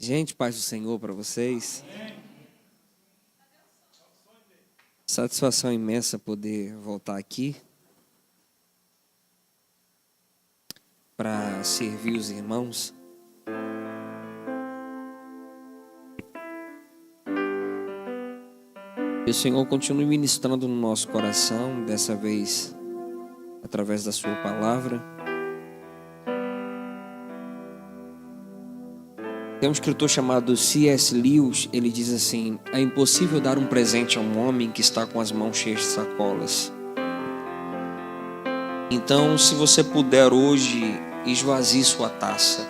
Gente, paz do Senhor para vocês. Satisfação imensa poder voltar aqui para servir os irmãos. Que o Senhor continue ministrando no nosso coração, dessa vez através da sua palavra. Tem um escritor chamado C.S. Lewis, ele diz assim: é impossível dar um presente a um homem que está com as mãos cheias de sacolas. Então, se você puder hoje, esvazie sua taça.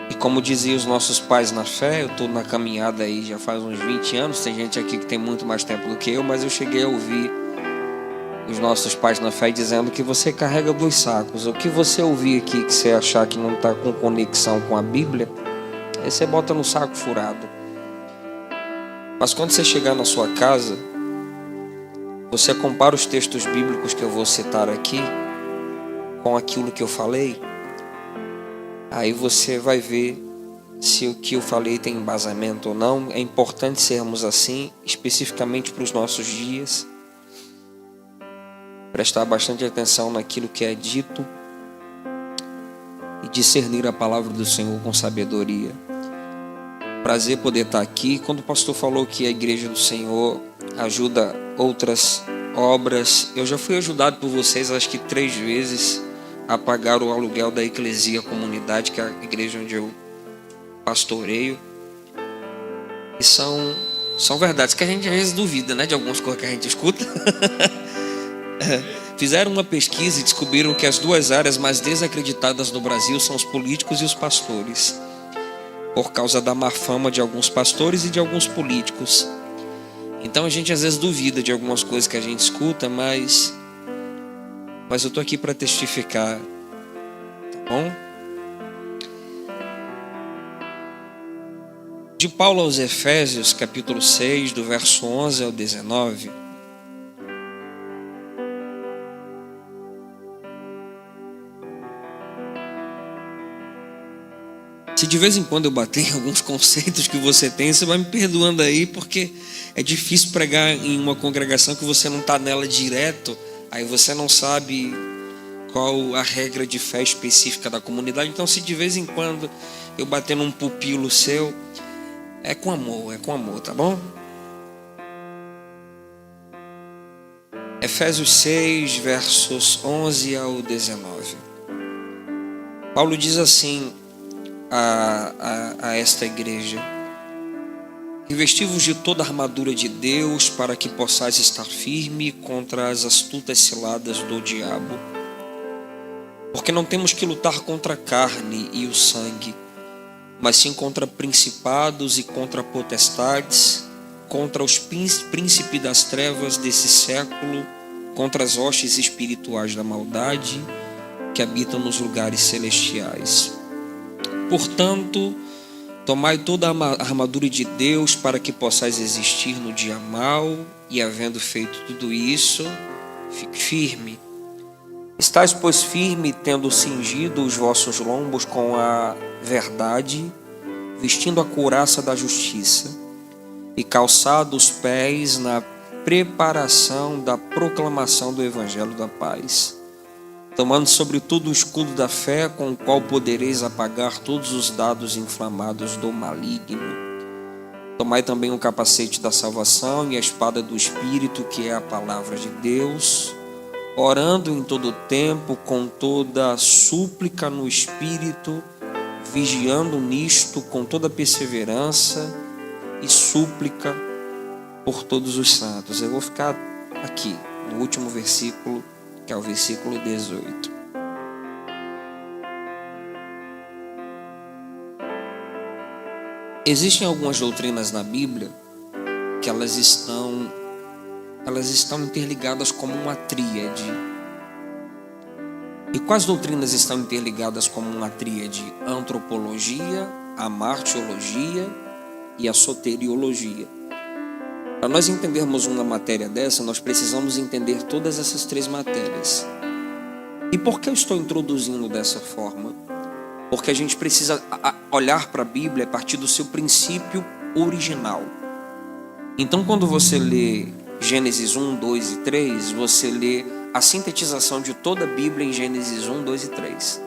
E como diziam os nossos pais na fé, eu estou na caminhada aí já faz uns 20 anos, tem gente aqui que tem muito mais tempo do que eu, mas eu cheguei a ouvir os nossos pais na fé dizendo que você carrega 2 sacos. O que você ouvir aqui que você achar que não está com conexão com a Bíblia, aí você bota no saco furado. Mas quando você chegar na sua casa, você compara os textos bíblicos que eu vou citar aqui com aquilo que eu falei, aí você vai ver se o que eu falei tem embasamento ou não. É importante sermos assim, especificamente para os nossos dias. Prestar bastante atenção naquilo que é dito e discernir a palavra do Senhor com sabedoria. Prazer poder estar aqui. Quando o pastor falou que a igreja do Senhor ajuda outras obras, eu já fui ajudado por vocês acho que 3 vezes a pagar o aluguel da Eclesia Comunidade, que é a igreja onde eu pastoreio. E são verdades que a gente às vezes duvida, né, de algumas coisas que a gente escuta. Fizeram uma pesquisa e descobriram que as 2 áreas mais desacreditadas no Brasil são os políticos e os pastores, por causa da má fama de alguns pastores e de alguns políticos. Então a gente às vezes duvida de algumas coisas que a gente escuta, mas eu estou aqui para testificar, tá bom? De Paulo aos Efésios, capítulo 6, do verso 11 ao 19. Se de vez em quando eu bater em alguns conceitos que você tem, você vai me perdoando aí, porque é difícil pregar em uma congregação que você não está nela direto, aí você não sabe qual a regra de fé específica da comunidade. Então, se de vez em quando eu bater num pupilo seu, é com amor, tá bom? Efésios 6, versos 11 ao 19. Paulo diz assim a esta igreja: revesti-vos de toda a armadura de Deus, para que possais estar firme contra as astutas ciladas do diabo. Porque não temos que lutar contra a carne e o sangue, mas sim contra principados e contra potestades, contra os príncipes das trevas desse século, contra as hostes espirituais da maldade que habitam nos lugares celestiais. Portanto, tomai toda a armadura de Deus, para que possais resistir no dia mau, e havendo feito tudo isso, fique firme. Estais, pois, firme, tendo cingido os vossos lombos com a verdade, vestindo a couraça da justiça, e calçado os pés na preparação da proclamação do evangelho da paz, tomando sobretudo o escudo da fé, com o qual podereis apagar todos os dardos inflamados do maligno. Tomai também o capacete da salvação e a espada do Espírito, que é a palavra de Deus, orando em todo o tempo com toda súplica no Espírito, vigiando nisto com toda perseverança e súplica por todos os santos. Eu vou ficar aqui no último versículo, que é o versículo 18. Existem algumas doutrinas na Bíblia que elas estão interligadas como uma tríade. E quais doutrinas estão interligadas como uma tríade? A antropologia, a martiologia e a soteriologia. Para nós entendermos uma matéria dessa, nós precisamos entender todas essas 3 matérias. E por que eu estou introduzindo dessa forma? porque a gente precisa olhar para a Bíblia a partir do seu princípio original. Então, quando você lê Gênesis 1, 2 e 3, você lê a sintetização de toda a Bíblia em Gênesis 1, 2 e 3.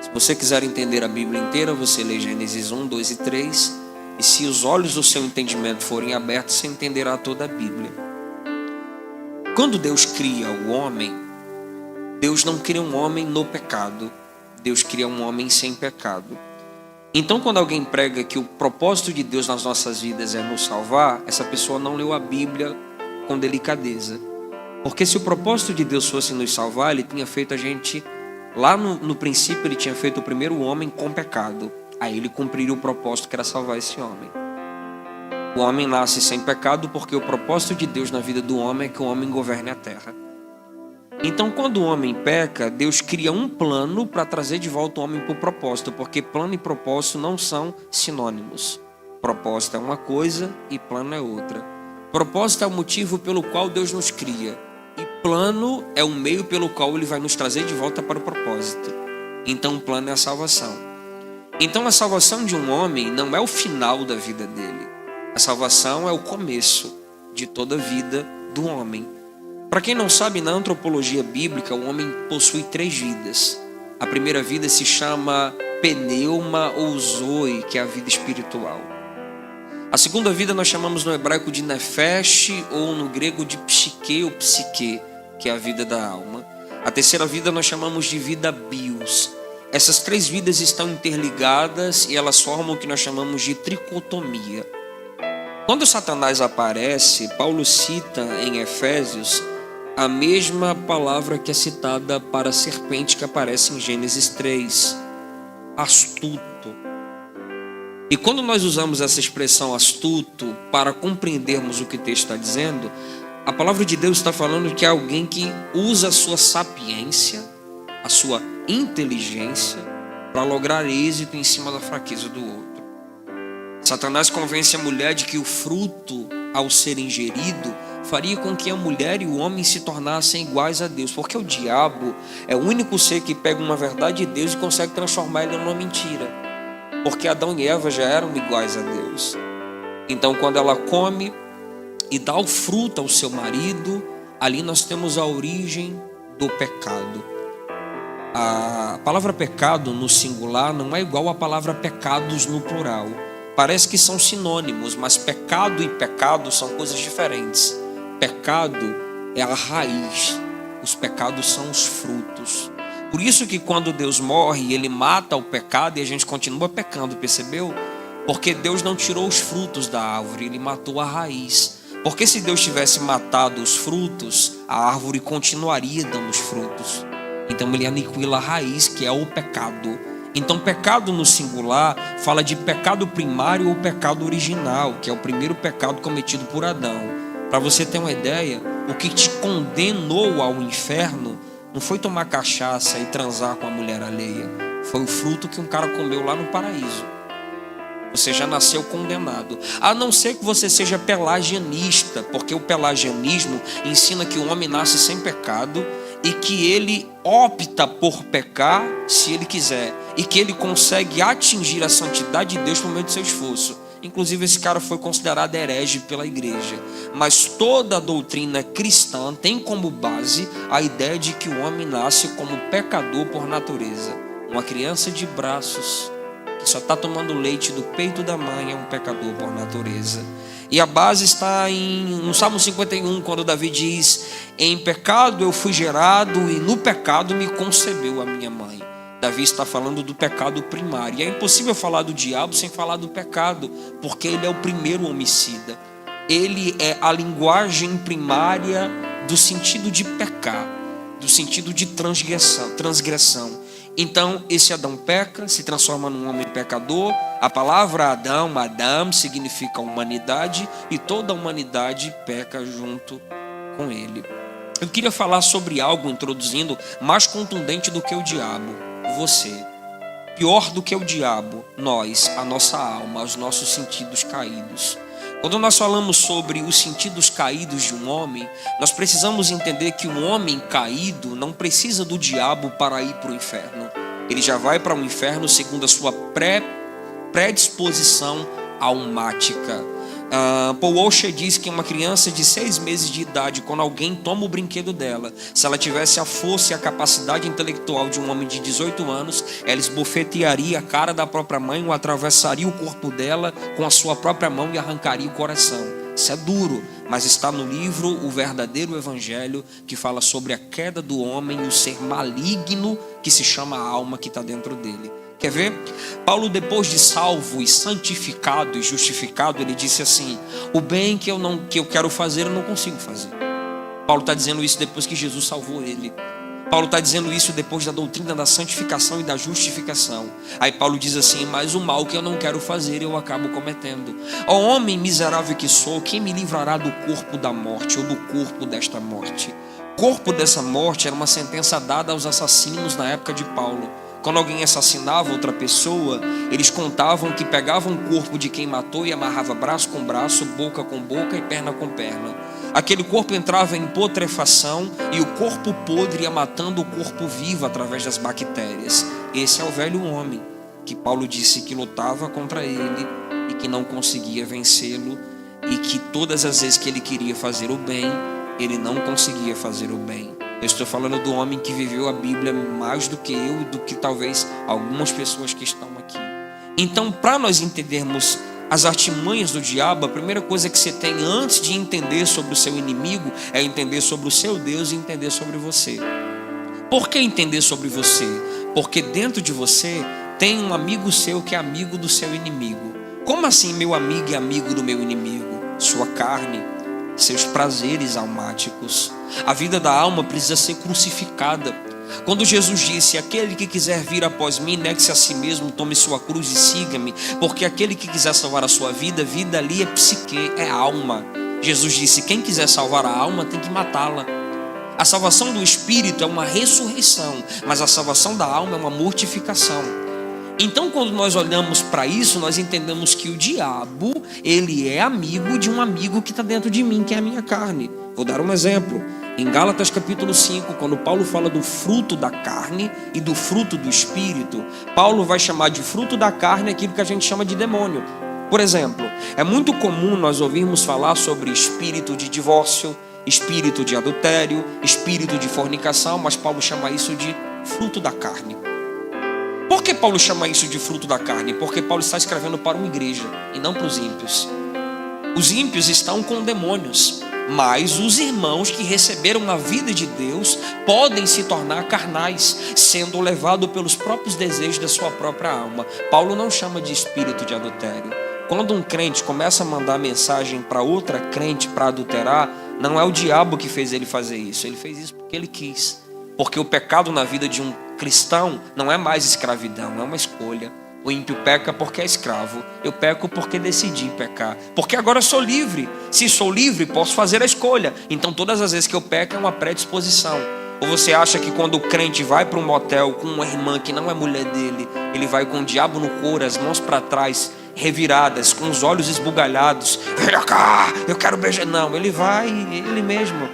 Se você quiser entender a Bíblia inteira, você lê Gênesis 1, 2 e 3. E se os olhos do seu entendimento forem abertos, você entenderá toda a Bíblia. Quando Deus cria o homem, Deus não cria um homem no pecado. Deus cria um homem sem pecado. Então, quando alguém prega que o propósito de Deus nas nossas vidas é nos salvar, essa pessoa não leu a Bíblia com delicadeza. Porque se o propósito de Deus fosse nos salvar, Ele tinha feito a gente, lá no princípio, Ele tinha feito o primeiro homem com pecado. Aí Ele cumpriria o propósito que era salvar esse homem. O homem nasce sem pecado porque o propósito de Deus na vida do homem é que o homem governe a terra. Então, quando o homem peca, Deus cria um plano para trazer de volta o homem para o propósito, porque plano e propósito não são sinônimos. Propósito é uma coisa e plano é outra. Propósito é o motivo pelo qual Deus nos cria, e plano é o meio pelo qual Ele vai nos trazer de volta para o propósito. Então, o plano é a salvação. Então, a salvação de um homem não é o final da vida dele. A salvação é o começo de toda a vida do homem. Para quem não sabe, na antropologia bíblica, o homem possui 3 vidas. A primeira vida se chama pneuma ou zoe, que é a vida espiritual. A segunda vida nós chamamos no hebraico de nefesh, ou no grego de psique ou psique, que é a vida da alma. A terceira vida nós chamamos de vida bios. Essas 3 vidas estão interligadas e elas formam o que nós chamamos de tricotomia. Quando Satanás aparece, Paulo cita em Efésios a mesma palavra que é citada para a serpente que aparece em Gênesis 3, astuto. E quando nós usamos essa expressão astuto para compreendermos o que o texto está dizendo, a palavra de Deus está falando que é alguém que usa a sua sapiência, a sua inteligência, para lograr êxito em cima da fraqueza do outro. Satanás convence a mulher de que o fruto, ao ser ingerido, faria com que a mulher e o homem se tornassem iguais a Deus, porque o diabo é o único ser que pega uma verdade de Deus e consegue transformar ela numa mentira, porque Adão e Eva já eram iguais a Deus. Então, quando ela come e dá o fruto ao seu marido, ali nós temos a origem do pecado. A palavra pecado no singular não é igual à palavra pecados no plural. Parece que são sinônimos, mas pecado e pecado são coisas diferentes. Pecado é a raiz, os pecados são os frutos. Por isso que quando Deus morre, Ele mata o pecado e a gente continua pecando, percebeu? Porque Deus não tirou os frutos da árvore, Ele matou a raiz. Porque se Deus tivesse matado os frutos, a árvore continuaria dando os frutos. Então Ele aniquila a raiz, que é o pecado. Então pecado no singular fala de pecado primário ou pecado original, que é o primeiro pecado cometido por Adão. Para você ter uma ideia, o que te condenou ao inferno não foi tomar cachaça e transar com a mulher alheia. Foi o fruto que um cara comeu lá no paraíso. Você já nasceu condenado. A não ser que você seja pelagianista, porque o pelagianismo ensina que o homem nasce sem pecado e que ele opta por pecar se ele quiser, e que ele consegue atingir a santidade de Deus por meio do seu esforço. Inclusive esse cara foi considerado herege pela igreja. Mas toda a doutrina cristã tem como base a ideia de que o homem nasce como pecador por natureza. Uma criança de braços que só está tomando leite do peito da mãe é um pecador por natureza. E a base está no Salmo 51, quando Davi diz: em pecado eu fui gerado e no pecado me concebeu a minha mãe. Davi está falando do pecado primário. E é impossível falar do diabo sem falar do pecado, porque ele é o primeiro homicida. Ele é a linguagem primária do sentido de pecar, do sentido de transgressão. Então, esse Adão peca, se transforma num homem pecador. A palavra Adão, Adam, significa humanidade, e toda a humanidade peca junto com ele. Eu queria falar sobre algo, introduzindo, mais contundente do que o diabo. Você, pior do que o diabo, nós, a nossa alma, os nossos sentidos caídos. Quando nós falamos sobre os sentidos caídos de um homem, nós precisamos entender que um homem caído não precisa do diabo para ir para o inferno. ele já vai para o inferno segundo a sua predisposição almática. Paul Washer diz que uma criança de 6 meses de idade, quando alguém toma o brinquedo dela, se ela tivesse a força e a capacidade intelectual de um homem de 18 anos, ela esbofetearia a cara da própria mãe, ou atravessaria o corpo dela com a sua própria mão e arrancaria o coração. Isso é duro, mas está no livro O Verdadeiro Evangelho, que fala sobre a queda do homem e o ser maligno que se chama a alma que está dentro dele. Quer ver? Paulo, depois de salvo e santificado e justificado, ele disse assim: o bem que eu quero fazer, eu não consigo fazer. Paulo está dizendo isso depois que Jesus salvou ele. Paulo está dizendo isso depois da doutrina da santificação e da justificação. Aí Paulo diz assim: mas o mal que eu não quero fazer, eu acabo cometendo. Ó homem miserável que sou, quem me livrará do corpo da morte, ou do corpo desta morte? Corpo dessa morte era uma sentença dada aos assassinos na época de Paulo. Quando alguém assassinava outra pessoa, eles contavam que pegavam o corpo de quem matou e amarrava braço com braço, boca com boca e perna com perna. Aquele corpo entrava em putrefação e o corpo podre ia matando o corpo vivo através das bactérias. Esse é o velho homem que Paulo disse que lutava contra ele e que não conseguia vencê-lo, e que todas as vezes que ele queria fazer o bem, ele não conseguia fazer o bem. Eu estou falando do homem que viveu a Bíblia mais do que eu e do que talvez algumas pessoas que estão aqui. Então, para nós entendermos as artimanhas do diabo, a primeira coisa que você tem antes de entender sobre o seu inimigo é entender sobre o seu Deus e entender sobre você. Por que entender sobre você? Porque dentro de você tem um amigo seu que é amigo do seu inimigo. Como assim meu amigo é amigo do meu inimigo? Sua carne, seus prazeres almáticos. A vida da alma precisa ser crucificada. Quando Jesus disse: aquele que quiser vir após mim, negue-se a si mesmo, tome sua cruz e siga-me, porque aquele que quiser salvar a sua vida, vida ali é psique, é alma. Jesus disse: quem quiser salvar a alma tem que matá-la. A salvação do espírito é uma ressurreição, mas a salvação da alma é uma mortificação. Então, quando nós olhamos para isso, nós entendemos que o diabo, ele é amigo de um amigo que está dentro de mim, que é a minha carne. Vou dar um exemplo. Em Gálatas capítulo 5, quando Paulo fala do fruto da carne e do fruto do espírito, Paulo vai chamar de fruto da carne aquilo que a gente chama de demônio. Por exemplo, é muito comum nós ouvirmos falar sobre espírito de divórcio, espírito de adultério, espírito de fornicação, mas Paulo chama isso de fruto da carne. Por que Paulo chama isso de fruto da carne? Porque Paulo está escrevendo para uma igreja e não para os ímpios. Os ímpios estão com demônios, mas os irmãos que receberam a vida de Deus podem se tornar carnais, sendo levados pelos próprios desejos da sua própria alma. Paulo não chama de espírito de adultério. Quando um crente começa a mandar mensagem para outra crente para adulterar, não é o diabo que fez ele fazer isso. Ele fez isso porque ele quis. Porque o pecado na vida de um cristão não é mais escravidão, é uma escolha. O ímpio peca porque é escravo. Eu peco porque decidi pecar. Porque agora eu sou livre. Se sou livre, posso fazer a escolha. Então todas as vezes que eu peco é uma predisposição. Ou você acha que quando o crente vai para um motel com uma irmã que não é mulher dele, ele vai com o diabo no couro, as mãos para trás, reviradas, com os olhos esbugalhados: vem cá, eu quero beijar. Não, ele vai, ele mesmo.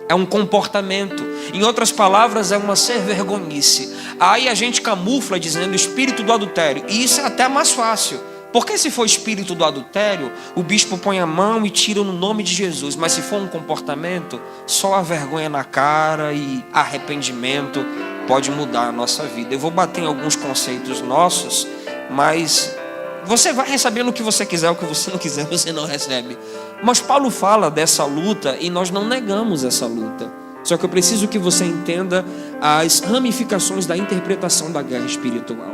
É um comportamento. Em outras palavras, é uma ser-vergonhice. Aí a gente camufla dizendo espírito do adultério. E isso é até mais fácil. Porque se for espírito do adultério, o bispo põe a mão e tira no nome de Jesus. Mas se for um comportamento, só a vergonha na cara e arrependimento pode mudar a nossa vida. Eu vou bater em alguns conceitos nossos, mas você vai recebendo o que você quiser, o que você não quiser, você não recebe. Mas Paulo fala dessa luta e nós não negamos essa luta. Só que eu preciso que você entenda as ramificações da interpretação da guerra espiritual.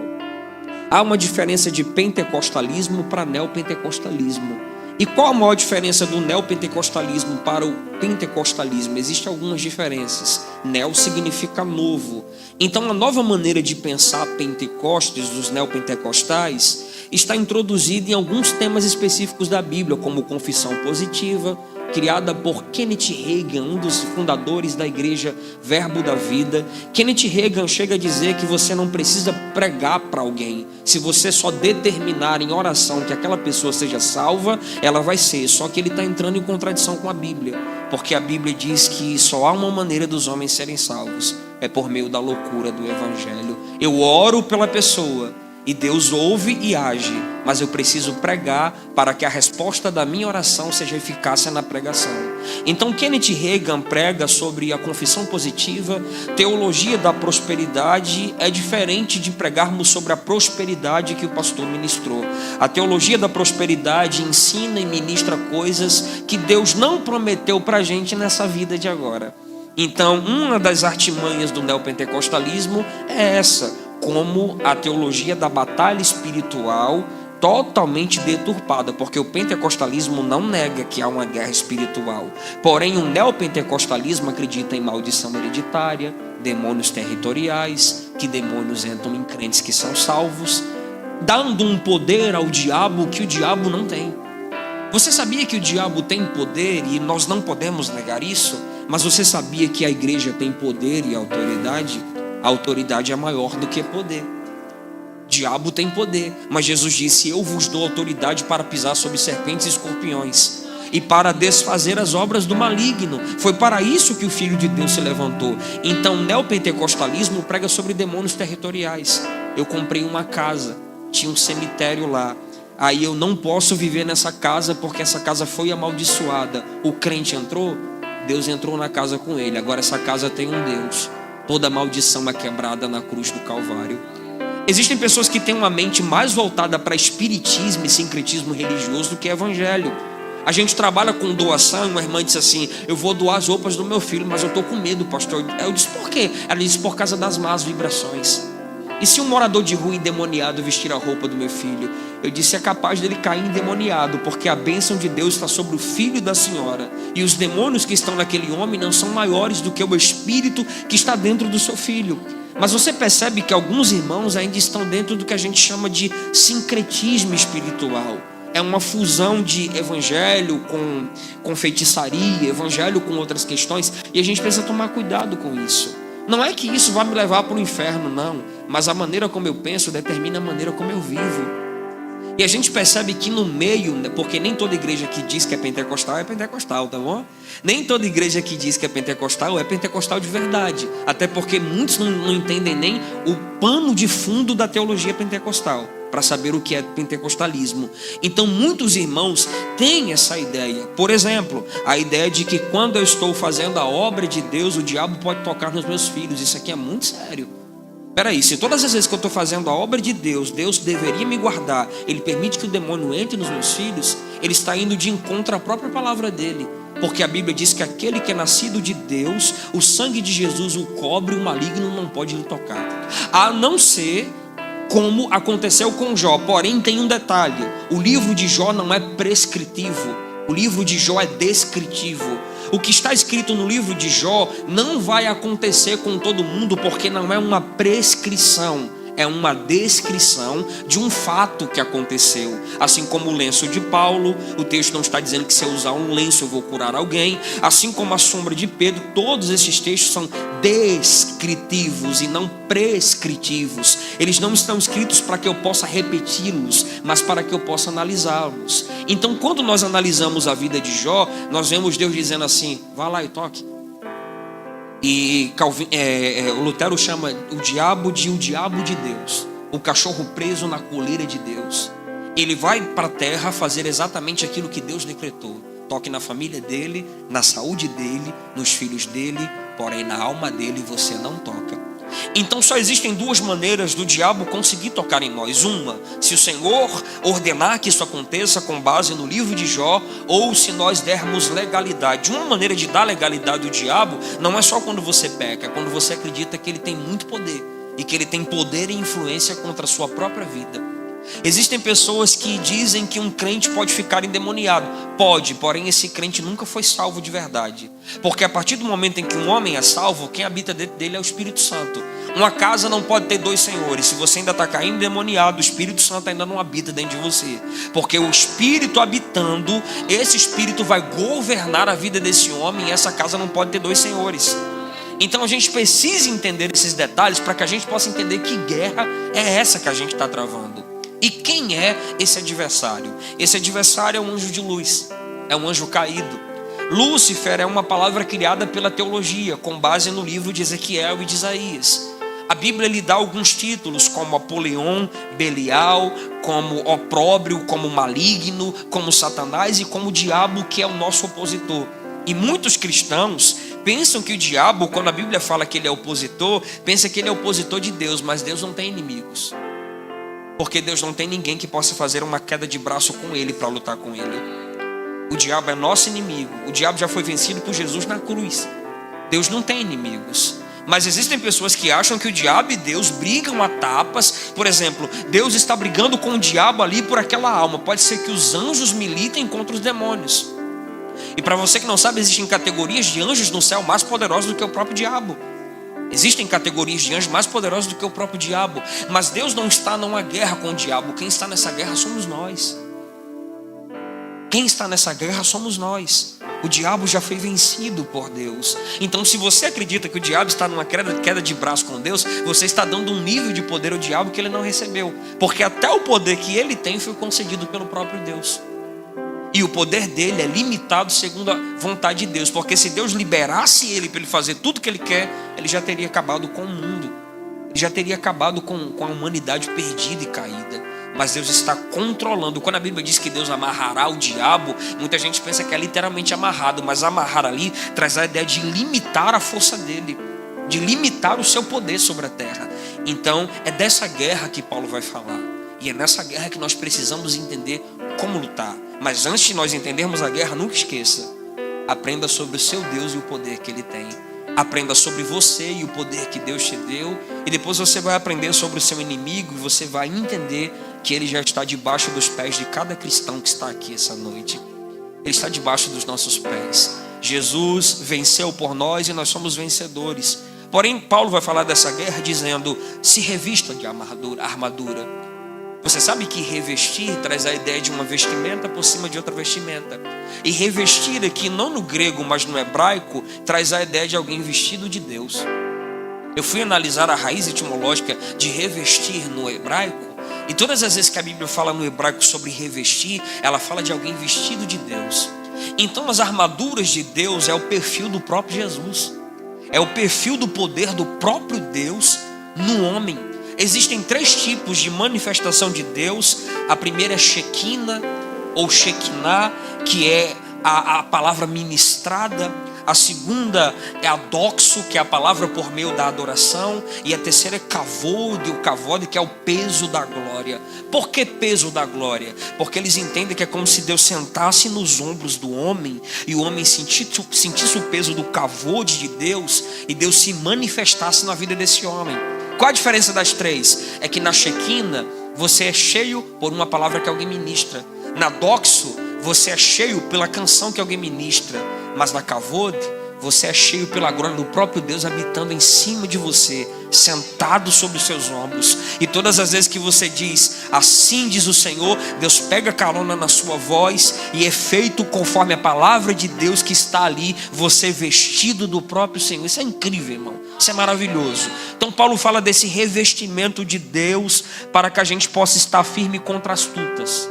Há uma diferença de pentecostalismo para neopentecostalismo. E qual a maior diferença do neopentecostalismo para o pentecostalismo? Existem algumas diferenças. Neo significa novo. Então a nova maneira de pensar Pentecostes dos neopentecostais está introduzida em alguns temas específicos da Bíblia, como confissão positiva, criada por Kenneth Hagin, um dos fundadores da igreja Verbo da Vida. Kenneth Hagin chega a dizer que você não precisa pregar para alguém. Se você só determinar em oração que aquela pessoa seja salva, ela vai ser. Só que ele está entrando em contradição com a Bíblia, porque a Bíblia diz que só há uma maneira dos homens serem salvos: é por meio da loucura do Evangelho. Eu oro pela pessoa e Deus ouve e age, mas eu preciso pregar para que a resposta da minha oração seja eficaz na pregação. Então Kenneth Hagin prega sobre a confissão positiva. Teologia da prosperidade é diferente de pregarmos sobre a prosperidade que o pastor ministrou. A teologia da prosperidade ensina e ministra coisas que Deus não prometeu para a gente nessa vida de agora. Então, uma das artimanhas do neopentecostalismo é essa, como a teologia da batalha espiritual totalmente deturpada, porque o pentecostalismo não nega que há uma guerra espiritual. Porém, o neopentecostalismo acredita em maldição hereditária, demônios territoriais, que demônios entram em crentes que são salvos, dando um poder ao diabo que o diabo não tem. Você sabia que o diabo tem poder e nós não podemos negar isso? Mas você sabia que a igreja tem poder e autoridade? A autoridade é maior do que poder. O diabo tem poder, mas Jesus disse: eu vos dou autoridade para pisar sobre serpentes e escorpiões e para desfazer as obras do maligno. Foi para isso que o Filho de Deus se levantou. Então o neopentecostalismo prega sobre demônios territoriais. Eu comprei uma casa, tinha um cemitério lá. Aí eu não posso viver nessa casa porque essa casa foi amaldiçoada. O crente entrou, Deus entrou na casa com ele. Agora essa casa tem um Deus. Toda maldição é quebrada na cruz do Calvário. Existem pessoas que têm uma mente mais voltada para espiritismo e sincretismo religioso do que evangelho. A gente trabalha com doação e uma irmã disse assim: eu vou doar as roupas do meu filho, mas eu estou com medo, pastor. Eu disse: por quê? Ela disse: por causa das más vibrações. E se um morador de rua endemoniado vestir a roupa do meu filho? Eu disse: é capaz dele cair endemoniado, porque a bênção de Deus está sobre o filho da senhora. E os demônios que estão naquele homem não são maiores do que o espírito que está dentro do seu filho. Mas você percebe que alguns irmãos ainda estão dentro do que a gente chama de sincretismo espiritual. É uma fusão de evangelho com feitiçaria, evangelho com outras questões. E a gente precisa tomar cuidado com isso. Não é que isso vai me levar para o inferno, não. Mas a maneira como eu penso determina a maneira como eu vivo. E a gente percebe que no meio, porque nem toda igreja que diz que é pentecostal, tá bom? Nem toda igreja que diz que é pentecostal de verdade. Até porque muitos não entendem nem o pano de fundo da teologia pentecostal, para saber o que é pentecostalismo. Então muitos irmãos têm essa ideia. Por exemplo, a ideia de que quando eu estou fazendo a obra de Deus, o diabo pode tocar nos meus filhos. Isso aqui é muito sério. Peraí, se todas as vezes que eu estou fazendo a obra de Deus, Deus deveria me guardar, Ele permite que o demônio entre nos meus filhos, Ele está indo de encontro à própria palavra dele. Porque a Bíblia diz que aquele que é nascido de Deus, o sangue de Jesus o cobre, o maligno não pode lhe tocar. A não ser como aconteceu com Jó. Porém tem um detalhe: o livro de Jó não é prescritivo, o livro de Jó é descritivo. O que está escrito no livro de Jó não vai acontecer com todo mundo, porque não é uma prescrição, é uma descrição de um fato que aconteceu. Assim como o lenço de Paulo, o texto não está dizendo que se eu usar um lenço eu vou curar alguém. Assim como a sombra de Pedro, todos esses textos são descritivos e não prescritivos. Eles não estão escritos para que eu possa repeti-los, mas para que eu possa analisá-los. Então quando nós analisamos a vida de Jó, nós vemos Deus dizendo assim: vá lá e toque. E o Lutero chama o diabo de Deus, o cachorro preso na coleira de Deus. Ele vai para a terra fazer exatamente aquilo que Deus decretou. Toque na família dele, na saúde dele, nos filhos dele, porém na alma dele você não toca. Então só existem duas maneiras do diabo conseguir tocar em nós. Uma, se o Senhor ordenar que isso aconteça com base no livro de Jó, ou se nós dermos legalidade. Uma maneira de dar legalidade ao diabo não é só quando você peca, é quando você acredita que ele tem muito poder e que ele tem poder e influência contra a sua própria vida. Existem pessoas que dizem que um crente pode ficar endemoniado. Pode, porém esse crente nunca foi salvo de verdade. Porque a partir do momento em que um homem é salvo, quem habita dentro dele é o Espírito Santo. Uma casa não pode ter dois senhores. Se você ainda está caindo endemoniado, o Espírito Santo ainda não habita dentro de você. Porque o Espírito habitando, esse Espírito vai governar a vida desse homem, e essa casa não pode ter dois senhores. Então a gente precisa entender esses detalhes para que a gente possa entender que guerra é essa que a gente está travando. E quem é esse adversário? Esse adversário é um anjo de luz, é um anjo caído. Lúcifer é uma palavra criada pela teologia, com base no livro de Ezequiel e de Isaías. A Bíblia lhe dá alguns títulos, como Apolion, Belial, como opróbrio, como maligno, como Satanás e como o diabo, que é o nosso opositor. E muitos cristãos pensam que o diabo, quando a Bíblia fala que ele é opositor, pensa que ele é opositor de Deus, mas Deus não tem inimigos. Porque Deus não tem ninguém que possa fazer uma queda de braço com ele para lutar com ele. O diabo é nosso inimigo. O diabo já foi vencido por Jesus na cruz. Deus não tem inimigos. Mas existem pessoas que acham que o diabo e Deus brigam a tapas. Por exemplo, Deus está brigando com o diabo ali por aquela alma. Pode ser que os anjos militem contra os demônios. E para você que não sabe, existem categorias de anjos no céu mais poderosos do que o próprio diabo. Existem categorias de anjos mais poderosos do que o próprio diabo. Mas Deus não está numa guerra com o diabo. Quem está nessa guerra somos nós. Quem está nessa guerra somos nós. O diabo já foi vencido por Deus. Então, se você acredita que o diabo está numa queda de braço com Deus, você está dando um nível de poder ao diabo que ele não recebeu. Porque até o poder que ele tem foi concedido pelo próprio Deus. E o poder dele é limitado segundo a vontade de Deus. Porque se Deus liberasse ele para ele fazer tudo que ele quer, ele já teria acabado com o mundo. Ele já teria acabado com a humanidade perdida e caída. Mas Deus está controlando. Quando a Bíblia diz que Deus amarrará o diabo, muita gente pensa que é literalmente amarrado. Mas amarrar ali traz a ideia de limitar a força dele, de limitar o seu poder sobre a terra. Então é dessa guerra que Paulo vai falar. E é nessa guerra que nós precisamos entender como lutar. Mas antes de nós entendermos a guerra, nunca esqueça: aprenda sobre o seu Deus e o poder que ele tem. Aprenda sobre você e o poder que Deus te deu. E depois você vai aprender sobre o seu inimigo. E você vai entender que ele já está debaixo dos pés de cada cristão que está aqui essa noite. Ele está debaixo dos nossos pés. Jesus venceu por nós e nós somos vencedores. Porém, Paulo vai falar dessa guerra dizendo: se revista de armadura. Você sabe que revestir traz a ideia de uma vestimenta por cima de outra vestimenta. E revestir aqui, não no grego, mas no hebraico, traz a ideia de alguém vestido de Deus. Eu fui analisar a raiz etimológica de revestir no hebraico. E todas as vezes que a Bíblia fala no hebraico sobre revestir, ela fala de alguém vestido de Deus. Então as armaduras de Deus é o perfil do próprio Jesus. É o perfil do poder do próprio Deus no homem. Existem 3 tipos de manifestação de Deus. A primeira é Shekinah ou Shekinah, que é a palavra ministrada. A segunda é a doxo, que é a palavra por meio da adoração. E a terceira é kavod, o kavod, que é o peso da glória. Por que peso da glória? Porque eles entendem que é como se Deus sentasse nos ombros do homem e o homem sentisse o peso do kavod de Deus e Deus se manifestasse na vida desse homem. Qual a diferença das 3? É que na Shekinah você é cheio por uma palavra que alguém ministra. Na doxo você é cheio pela canção que alguém ministra. Mas na kavod você é cheio pela glória do próprio Deus habitando em cima de você, sentado sobre os seus ombros. E todas as vezes que você diz, assim diz o Senhor, Deus pega carona na sua voz e é feito conforme a palavra de Deus que está ali, você vestido do próprio Senhor. Isso é incrível, irmão. Isso é maravilhoso. Então Paulo fala desse revestimento de Deus para que a gente possa estar firme contra as astutas.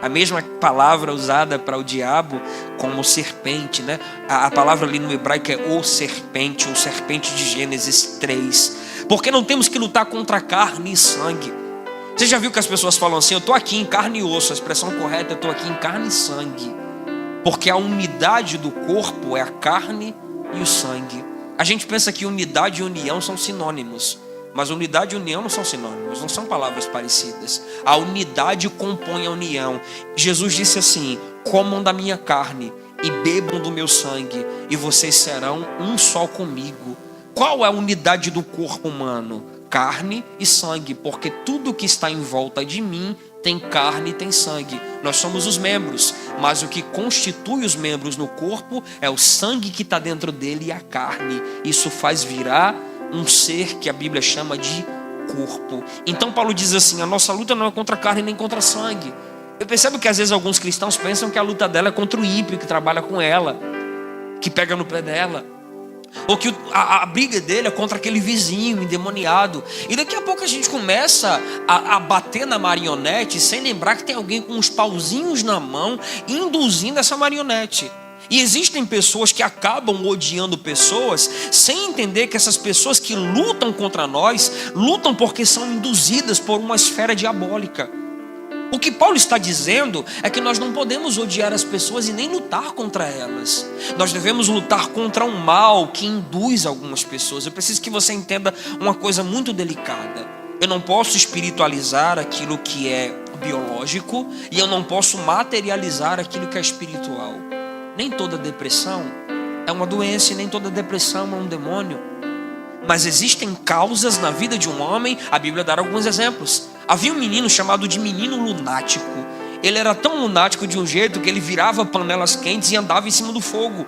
A mesma palavra usada para o diabo como serpente, né? A palavra ali no hebraico é o serpente, ou serpente de Gênesis 3. Porque não temos que lutar contra carne e sangue. Você já viu que as pessoas falam assim: eu estou aqui em carne e osso. A expressão correta é: eu estou aqui em carne e sangue. Porque a unidade do corpo é a carne e o sangue. A gente pensa que unidade e união são sinônimos. Mas unidade e união não são sinônimos, não são palavras parecidas. A unidade compõe a união. Jesus disse assim: comam da minha carne e bebam do meu sangue, e vocês serão um só comigo. Qual é a unidade do corpo humano? Carne e sangue, porque tudo que está em volta de mim tem carne e tem sangue. Nós somos os membros, mas o que constitui os membros no corpo é o sangue que está dentro dele e a carne. Isso faz virar um ser que a Bíblia chama de corpo. Então Paulo diz assim: a nossa luta não é contra carne nem contra sangue. Eu percebo que às vezes alguns cristãos pensam que a luta dela é contra o ímpio que trabalha com ela, que pega no pé dela, ou que a briga dele é contra aquele vizinho endemoniado. E daqui a pouco a gente começa a bater na marionete sem lembrar que tem alguém com uns pauzinhos na mão induzindo essa marionete. E existem pessoas que acabam odiando pessoas sem entender que essas pessoas que lutam contra nós, lutam porque são induzidas por uma esfera diabólica. O que Paulo está dizendo é que nós não podemos odiar as pessoas e nem lutar contra elas. Nós devemos lutar contra um mal que induz algumas pessoas. Eu preciso que você entenda uma coisa muito delicada. Eu não posso espiritualizar aquilo que é biológico e eu não posso materializar aquilo que é espiritual. Nem toda depressão é uma doença e nem toda depressão é um demônio. Mas existem causas na vida de um homem. A Bíblia dá alguns exemplos. Havia um menino chamado de menino lunático. Ele era tão lunático de um jeito que ele virava panelas quentes e andava em cima do fogo.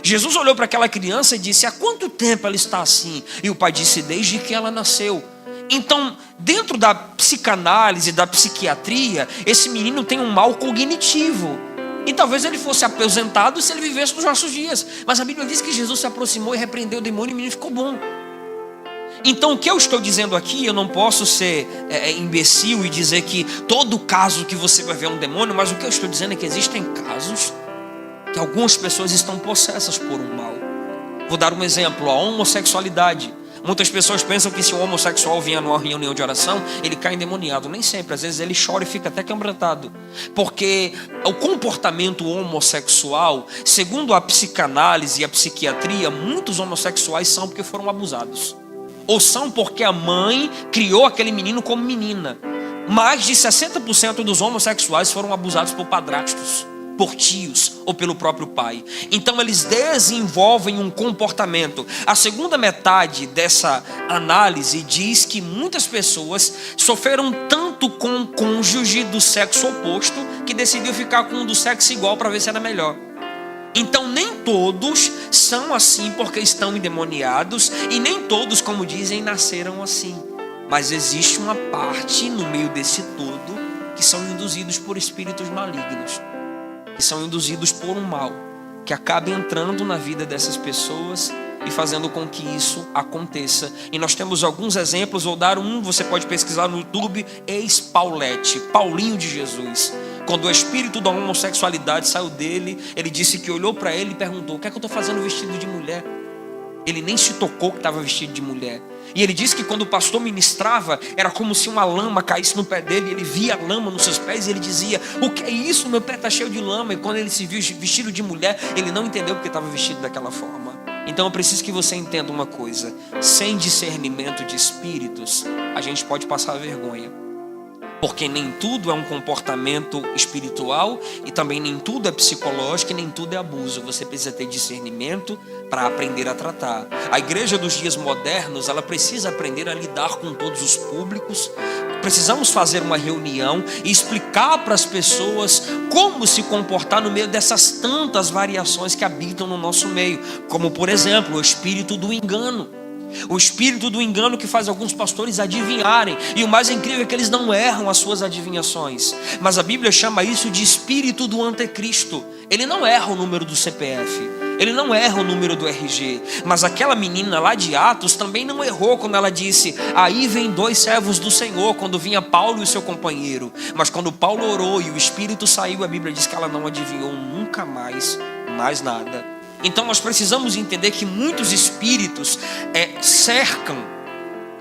Jesus olhou para aquela criança e disse: há quanto tempo ela está assim? E o pai disse: desde que ela nasceu. Então, dentro da psicanálise, da psiquiatria, esse menino tem um mal cognitivo. E talvez ele fosse aposentado se ele vivesse nos nossos dias. Mas a Bíblia diz que Jesus se aproximou e repreendeu o demônio e o menino ficou bom. Então o que eu estou dizendo aqui, eu não posso ser imbecil e dizer que todo caso que você vai ver é um demônio. Mas o que eu estou dizendo é que existem casos que algumas pessoas estão possessas por um mal. Vou dar um exemplo: a homossexualidade. Muitas pessoas pensam que se um homossexual vier numa reunião de oração, ele cai endemoniado. Nem sempre, às vezes ele chora e fica até quebrantado. Porque o comportamento homossexual, segundo a psicanálise e a psiquiatria, muitos homossexuais são porque foram abusados. Ou são porque a mãe criou aquele menino como menina. Mais de 60% dos homossexuais foram abusados por padrastos, por tios ou pelo próprio pai. Então eles desenvolvem um comportamento. A segunda metade dessa análise diz que muitas pessoas sofreram tanto com o cônjuge do sexo oposto que decidiu ficar com um do sexo igual para ver se era melhor. Então nem todos são assim porque estão endemoniados, e nem todos, como dizem, nasceram assim. Mas existe uma parte no meio desse todo que são induzidos por espíritos malignos, que são induzidos por um mal, que acaba entrando na vida dessas pessoas e fazendo com que isso aconteça. E nós temos alguns exemplos. Vou dar um, você pode pesquisar no YouTube: ex-Paulete, Paulinho de Jesus. Quando o espírito da homossexualidade saiu dele, ele disse que olhou para ele e perguntou: o que é que eu estou fazendo vestido de mulher? Ele nem se tocou que estava vestido de mulher. E ele disse que quando o pastor ministrava, era como se uma lama caísse no pé dele. Ele via a lama nos seus pés e ele dizia: o que é isso? Meu pé está cheio de lama. E quando ele se viu vestido de mulher, ele não entendeu porque estava vestido daquela forma. Então eu preciso que você entenda uma coisa: sem discernimento de espíritos, a gente pode passar vergonha. Porque nem tudo é um comportamento espiritual, e também nem tudo é psicológico, e nem tudo é abuso. Você precisa ter discernimento para aprender a tratar. A igreja dos dias modernos, ela precisa aprender a lidar com todos os públicos. Precisamos fazer uma reunião e explicar para as pessoas como se comportar no meio dessas tantas variações que habitam no nosso meio. Como, por exemplo, o espírito do engano. O espírito do engano que faz alguns pastores adivinharem. E o mais incrível é que eles não erram as suas adivinhações. Mas a Bíblia chama isso de espírito do anticristo. Ele não erra o número do CPF, ele não erra o número do RG. Mas aquela menina lá de Atos também não errou quando ela disse: aí vem 2 servos do Senhor, quando vinha Paulo e o seu companheiro. Mas quando Paulo orou e o espírito saiu, a Bíblia diz que ela não adivinhou nunca mais nada. Então nós precisamos entender que muitos espíritos cercam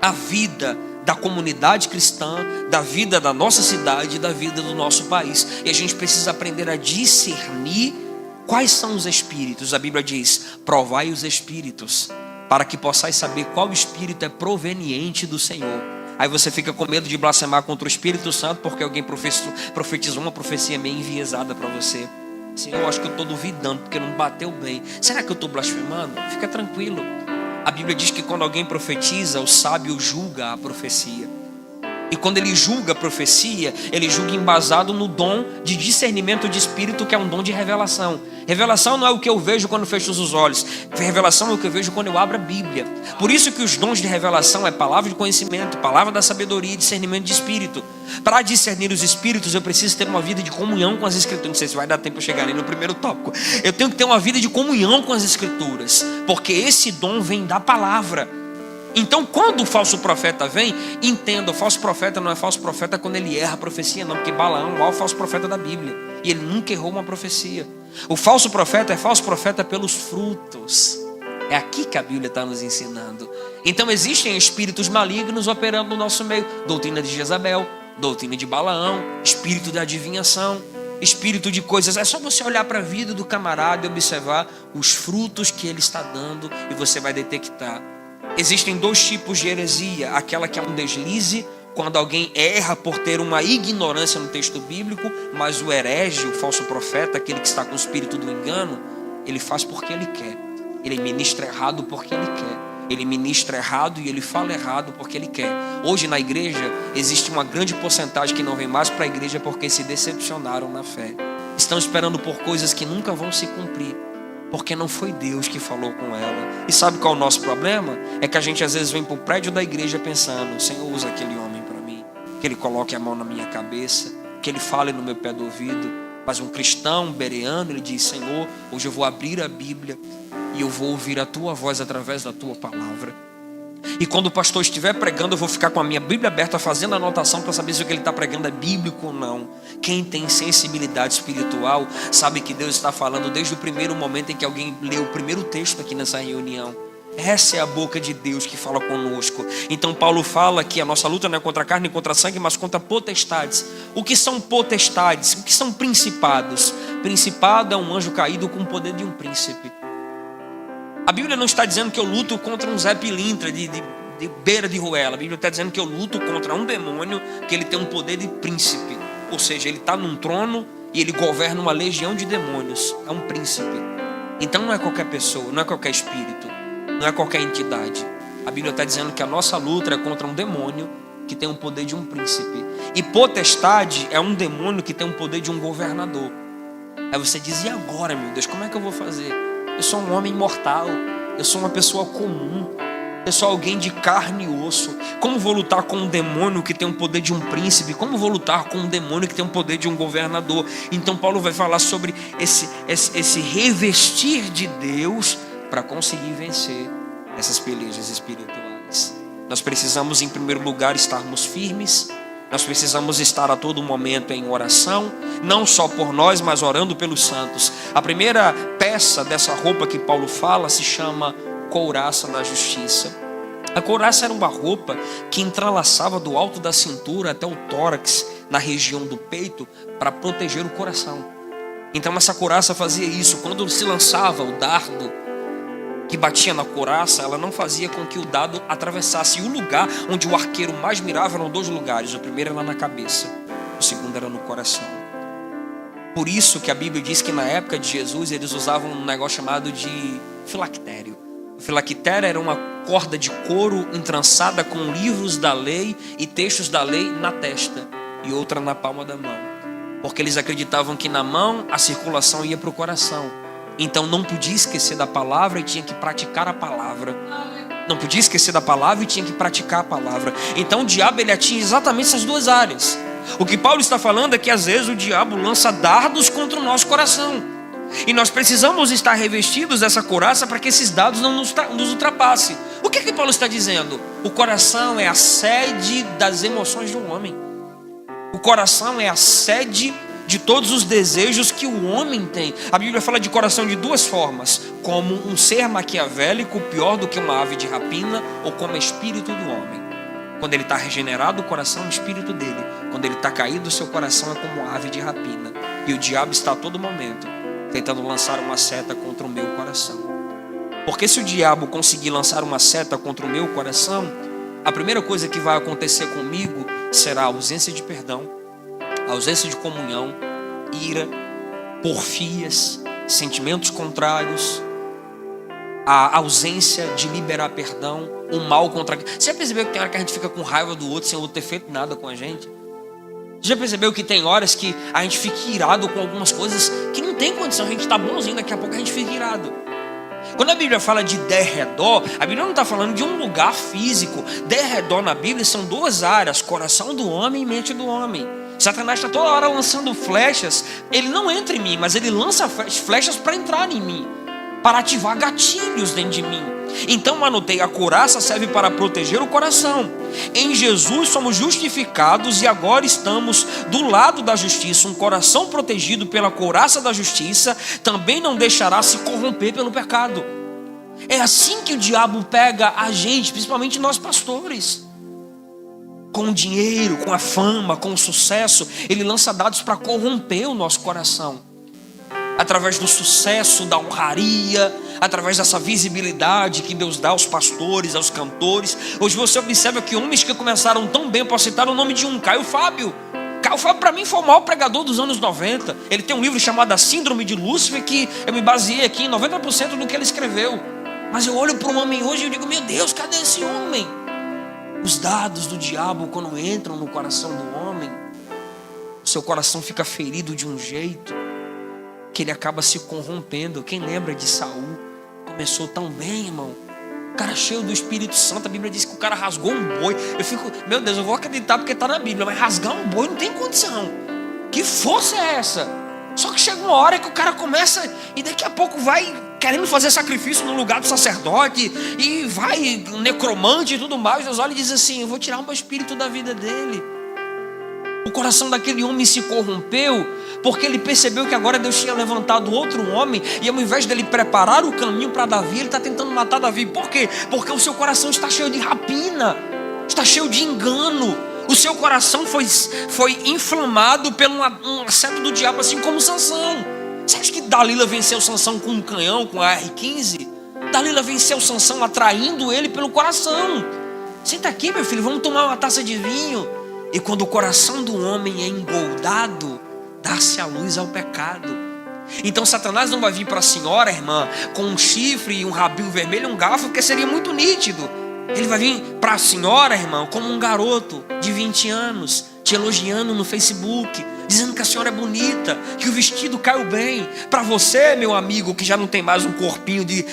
a vida da comunidade cristã, da vida da nossa cidade, da vida do nosso país. E a gente precisa aprender a discernir quais são os espíritos. A Bíblia diz: provai os espíritos, para que possais saber qual espírito é proveniente do Senhor. Aí você fica com medo de blasfemar contra o Espírito Santo porque alguém profetizou uma profecia meio enviesada para você. Senhor, eu acho que eu estou duvidando porque não bateu bem. Será que eu estou blasfemando? Fica tranquilo. A Bíblia diz que quando alguém profetiza, o sábio julga a profecia. E quando ele julga a profecia, ele julga embasado no dom de discernimento de espírito, que é um dom de revelação. Revelação não é o que eu vejo quando fecho os olhos. Revelação é o que eu vejo quando eu abro a Bíblia. Por isso que os dons de revelação é palavra de conhecimento, palavra da sabedoria e discernimento de espírito. Para discernir os espíritos, eu preciso ter uma vida de comunhão com as escrituras. Não sei se vai dar tempo para chegar ali no primeiro tópico. Eu tenho que ter uma vida de comunhão com as escrituras, porque esse dom vem da palavra. Então quando o falso profeta vem, entenda: o falso profeta não é falso profeta quando ele erra a profecia, não. Porque Balaão é o falso profeta da Bíblia, e ele nunca errou uma profecia. O falso profeta é falso profeta pelos frutos. É aqui que a Bíblia está nos ensinando. Então existem espíritos malignos operando no nosso meio. Doutrina de Jezabel, doutrina de Balaão, espírito da adivinhação, espírito de coisas. É só você olhar para a vida do camarada e observar os frutos que ele está dando e você vai detectar. Existem dois tipos de heresia. Aquela que é um deslize, quando alguém erra por ter uma ignorância no texto bíblico, mas o herege, o falso profeta, aquele que está com o espírito do engano, ele faz porque ele quer. Ele ministra errado porque ele quer. Ele ministra errado e ele fala errado porque ele quer. Hoje na igreja existe uma grande porcentagem que não vem mais para a igreja porque se decepcionaram na fé. Estão esperando por coisas que nunca vão se cumprir, porque não foi Deus que falou com ela. E sabe qual é o nosso problema? É que a gente às vezes vem para o prédio da igreja pensando: Senhor, usa aquele homem para mim, que ele coloque a mão na minha cabeça, que ele fale no meu pé do ouvido. Mas um cristão bereano, ele diz: Senhor, hoje eu vou abrir a Bíblia e eu vou ouvir a tua voz através da tua palavra. E quando o pastor estiver pregando, eu vou ficar com a minha Bíblia aberta, fazendo anotação para saber se o que ele está pregando é bíblico ou não. Quem tem sensibilidade espiritual sabe que Deus está falando desde o primeiro momento em que alguém leu o primeiro texto aqui nessa reunião. Essa é a boca de Deus que fala conosco. Então Paulo fala que a nossa luta não é contra a carne nem contra a sangue, mas contra potestades. O que são potestades? O que são principados? Principado é um anjo caído com o poder de um príncipe. A Bíblia não está dizendo que eu luto contra um Zé Pilintra de beira de ruela. A Bíblia está dizendo que eu luto contra um demônio que ele tem um poder de príncipe. Ou seja, ele está num trono e ele governa uma legião de demônios. É um príncipe. Então não é qualquer pessoa, não é qualquer espírito, não é qualquer entidade. A Bíblia está dizendo que a nossa luta é contra um demônio que tem o poder de um príncipe. E potestade é um demônio que tem o poder de um governador. Aí você diz: e agora, meu Deus, como é que eu vou fazer? Eu sou um homem mortal, eu sou uma pessoa comum, eu sou alguém de carne e osso. Como vou lutar com um demônio que tem o poder de um príncipe? Como vou lutar com um demônio que tem o poder de um governador? Então Paulo vai falar sobre esse revestir de Deus para conseguir vencer essas pelejas espirituais. Nós precisamos, em primeiro lugar, estarmos firmes. Nós precisamos estar a todo momento em oração, não só por nós, mas orando pelos santos. A primeira peça dessa roupa que Paulo fala se chama couraça da justiça. A couraça era uma roupa que entrelaçava do alto da cintura até o tórax, na região do peito, para proteger o coração. Então essa couraça fazia isso. Quando se lançava o dardo que batia na couraça, ela não fazia com que o dardo atravessasse. E o lugar onde o arqueiro mais mirava eram dois lugares. O primeiro era na cabeça, o segundo era no coração. Por isso que a Bíblia diz que na época de Jesus eles usavam um negócio chamado de filactério. O filactério era uma corda de couro entrançada com livros da lei e textos da lei na testa e outra na palma da mão, porque eles acreditavam que na mão a circulação ia para o coração. Então não podia esquecer da palavra e tinha que praticar a palavra. Não podia esquecer da palavra e tinha que praticar a palavra. Então o diabo ele atinge exatamente essas duas áreas. O que Paulo está falando é que às vezes o diabo lança dardos contra o nosso coração. E nós precisamos estar revestidos dessa couraça para que esses dardos não nos ultrapassem. O que Paulo está dizendo? O coração é a sede das emoções de um homem. O coração é a sede de todos os desejos que o homem tem. A Bíblia fala de coração de duas formas: como um ser maquiavélico, pior do que uma ave de rapina, ou como espírito do homem. Quando ele está regenerado, o coração é o espírito dele. Quando ele está caído, o seu coração é como uma ave de rapina. E o diabo está a todo momento tentando lançar uma seta contra o meu coração. Porque se o diabo conseguir lançar uma seta contra o meu coração, a primeira coisa que vai acontecer comigo será a ausência de perdão, a ausência de comunhão, ira, porfias, sentimentos contrários, a ausência de liberar perdão, o mal contra... Você já percebeu que tem hora que a gente fica com raiva do outro sem o outro ter feito nada com a gente? Você já percebeu que tem horas que a gente fica irado com algumas coisas que não tem condição, a gente está bonzinho, daqui a pouco a gente fica irado. Quando a Bíblia fala de derredor, a Bíblia não está falando de um lugar físico. Derredor na Bíblia são duas áreas: coração do homem e mente do homem. Satanás está toda hora lançando flechas. Ele não entra em mim, mas ele lança flechas para entrar em mim, para ativar gatilhos dentro de mim. Então anotei, a couraça serve para proteger o coração. Em Jesus somos justificados e agora estamos do lado da justiça. Um coração protegido pela couraça da justiça também não deixará se corromper pelo pecado. É assim que o diabo pega a gente, principalmente nós pastores. Com o dinheiro, com a fama, com o sucesso, ele lança dados para corromper o nosso coração. Através do sucesso, da honraria, através dessa visibilidade que Deus dá aos pastores, aos cantores. Hoje você observa que homens que começaram tão bem, eu posso citar o nome de um, Caio Fábio. Caio Fábio para mim foi o maior pregador dos anos 90. Ele tem um livro chamado A Síndrome de Lúcifer, que eu me baseei aqui em 90% do que ele escreveu. Mas eu olho para um homem hoje e eu digo, meu Deus, cadê esse homem? Os dados do diabo, quando entram no coração do homem, o seu coração fica ferido de um jeito que ele acaba se corrompendo. Quem lembra de Saul? Começou tão bem, irmão. O cara cheio do Espírito Santo. A Bíblia diz que o cara rasgou um boi. Eu fico, meu Deus, eu vou acreditar porque está na Bíblia, mas rasgar um boi não tem condição. Que força é essa? Só que chega uma hora que o cara começa e daqui a pouco vai querendo fazer sacrifício no lugar do sacerdote e vai necromante e tudo mais. Deus olha e diz assim, eu vou tirar o meu espírito da vida dele. O coração daquele homem se corrompeu porque ele percebeu que agora Deus tinha levantado outro homem e ao invés dele preparar o caminho para Davi, ele está tentando matar Davi. Por quê? Porque o seu coração está cheio de rapina, está cheio de engano. O seu coração foi inflamado pelo um acerto do diabo, assim como Sansão. Você acha que Dalila venceu Sansão com um canhão, com a R15? Dalila venceu Sansão atraindo ele pelo coração. Senta aqui, meu filho, vamos tomar uma taça de vinho. E quando o coração do homem é engoldado, dá-se a luz ao pecado. Então Satanás não vai vir para a senhora, irmã, com um chifre e um rabinho vermelho e um garfo, porque seria muito nítido. Ele vai vir para a senhora, irmão, como um garoto de 20 anos, te elogiando no Facebook, dizendo que a senhora é bonita, que o vestido caiu bem. Para você, meu amigo, que já não tem mais um corpinho de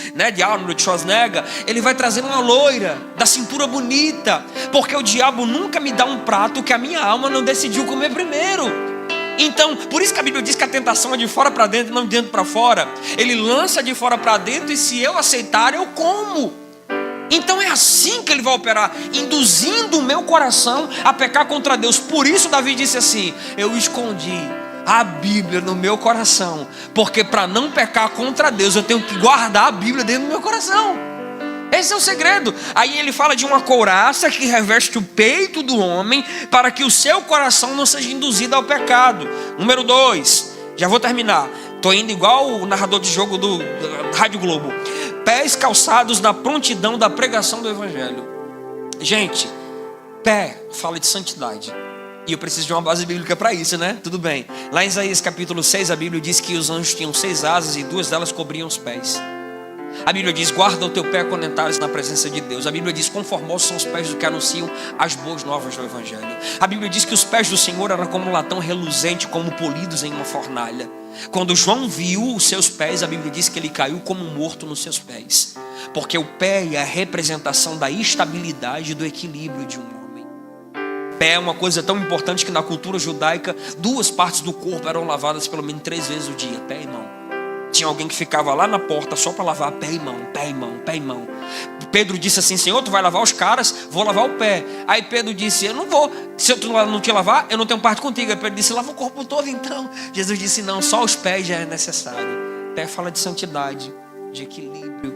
Arnold Schwarzenegger, ele vai trazer uma loira, da cintura bonita, porque o diabo nunca me dá um prato que a minha alma não decidiu comer primeiro. Então, por isso que a Bíblia diz que a tentação é de fora para dentro, não de dentro para fora. Ele lança de fora para dentro e se eu aceitar, eu como. Então é assim que ele vai operar, induzindo o meu coração a pecar contra Deus. Por isso Davi disse assim, eu escondi a Bíblia no meu coração, porque para não pecar contra Deus eu tenho que guardar a Bíblia dentro do meu coração. Esse é o segredo. Aí ele fala de uma couraça que reveste o peito do homem para que o seu coração não seja induzido ao pecado. Número 2, já vou terminar. Estou indo igual o narrador de jogo do Rádio Globo. Pés calçados na prontidão da pregação do Evangelho. Gente, pé fala de santidade. E eu preciso de uma base bíblica para isso, né? Tudo bem. Lá em Isaías capítulo 6, a Bíblia diz que os anjos tinham 6 asas e 2 delas cobriam os pés. A Bíblia diz, guarda o teu pé quando entrares na presença de Deus. A Bíblia diz, quão formosos são os pés do que anunciam as boas novas do Evangelho. A Bíblia diz que os pés do Senhor eram como um latão reluzente, como polidos em uma fornalha. Quando João viu os seus pés, a Bíblia diz que ele caiu como morto nos seus pés. Porque o pé é a representação da estabilidade e do equilíbrio de um homem. Pé é uma coisa tão importante que na cultura judaica, 2 partes do corpo eram lavadas pelo menos 3 vezes o dia. Pé e mão. Tinha alguém que ficava lá na porta só para lavar pé e mão, pé e mão, pé e mão. Pedro disse assim, Senhor, tu vai lavar os caras, vou lavar o pé. Aí Pedro disse, eu não vou, se eu não te lavar, eu não tenho parte contigo. Aí Pedro disse, lava o corpo todo então. Jesus disse, não, só os pés já é necessário. Pé fala de santidade, de equilíbrio,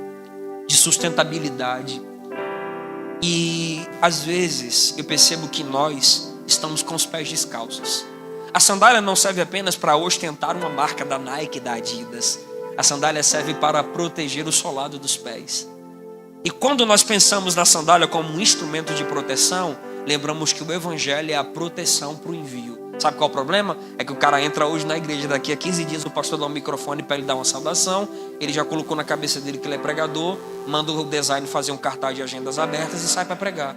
de sustentabilidade. E às vezes eu percebo que nós estamos com os pés descalços. A sandália não serve apenas para ostentar uma marca da Nike e da Adidas. A sandália serve para proteger o solado dos pés. E quando nós pensamos na sandália como um instrumento de proteção, lembramos que o Evangelho é a proteção para o envio. Sabe qual é o problema? É que o cara entra hoje na igreja, daqui a 15 dias o pastor dá um microfone para ele dar uma saudação, ele já colocou na cabeça dele que ele é pregador, manda o design fazer um cartaz de agendas abertas e sai para pregar.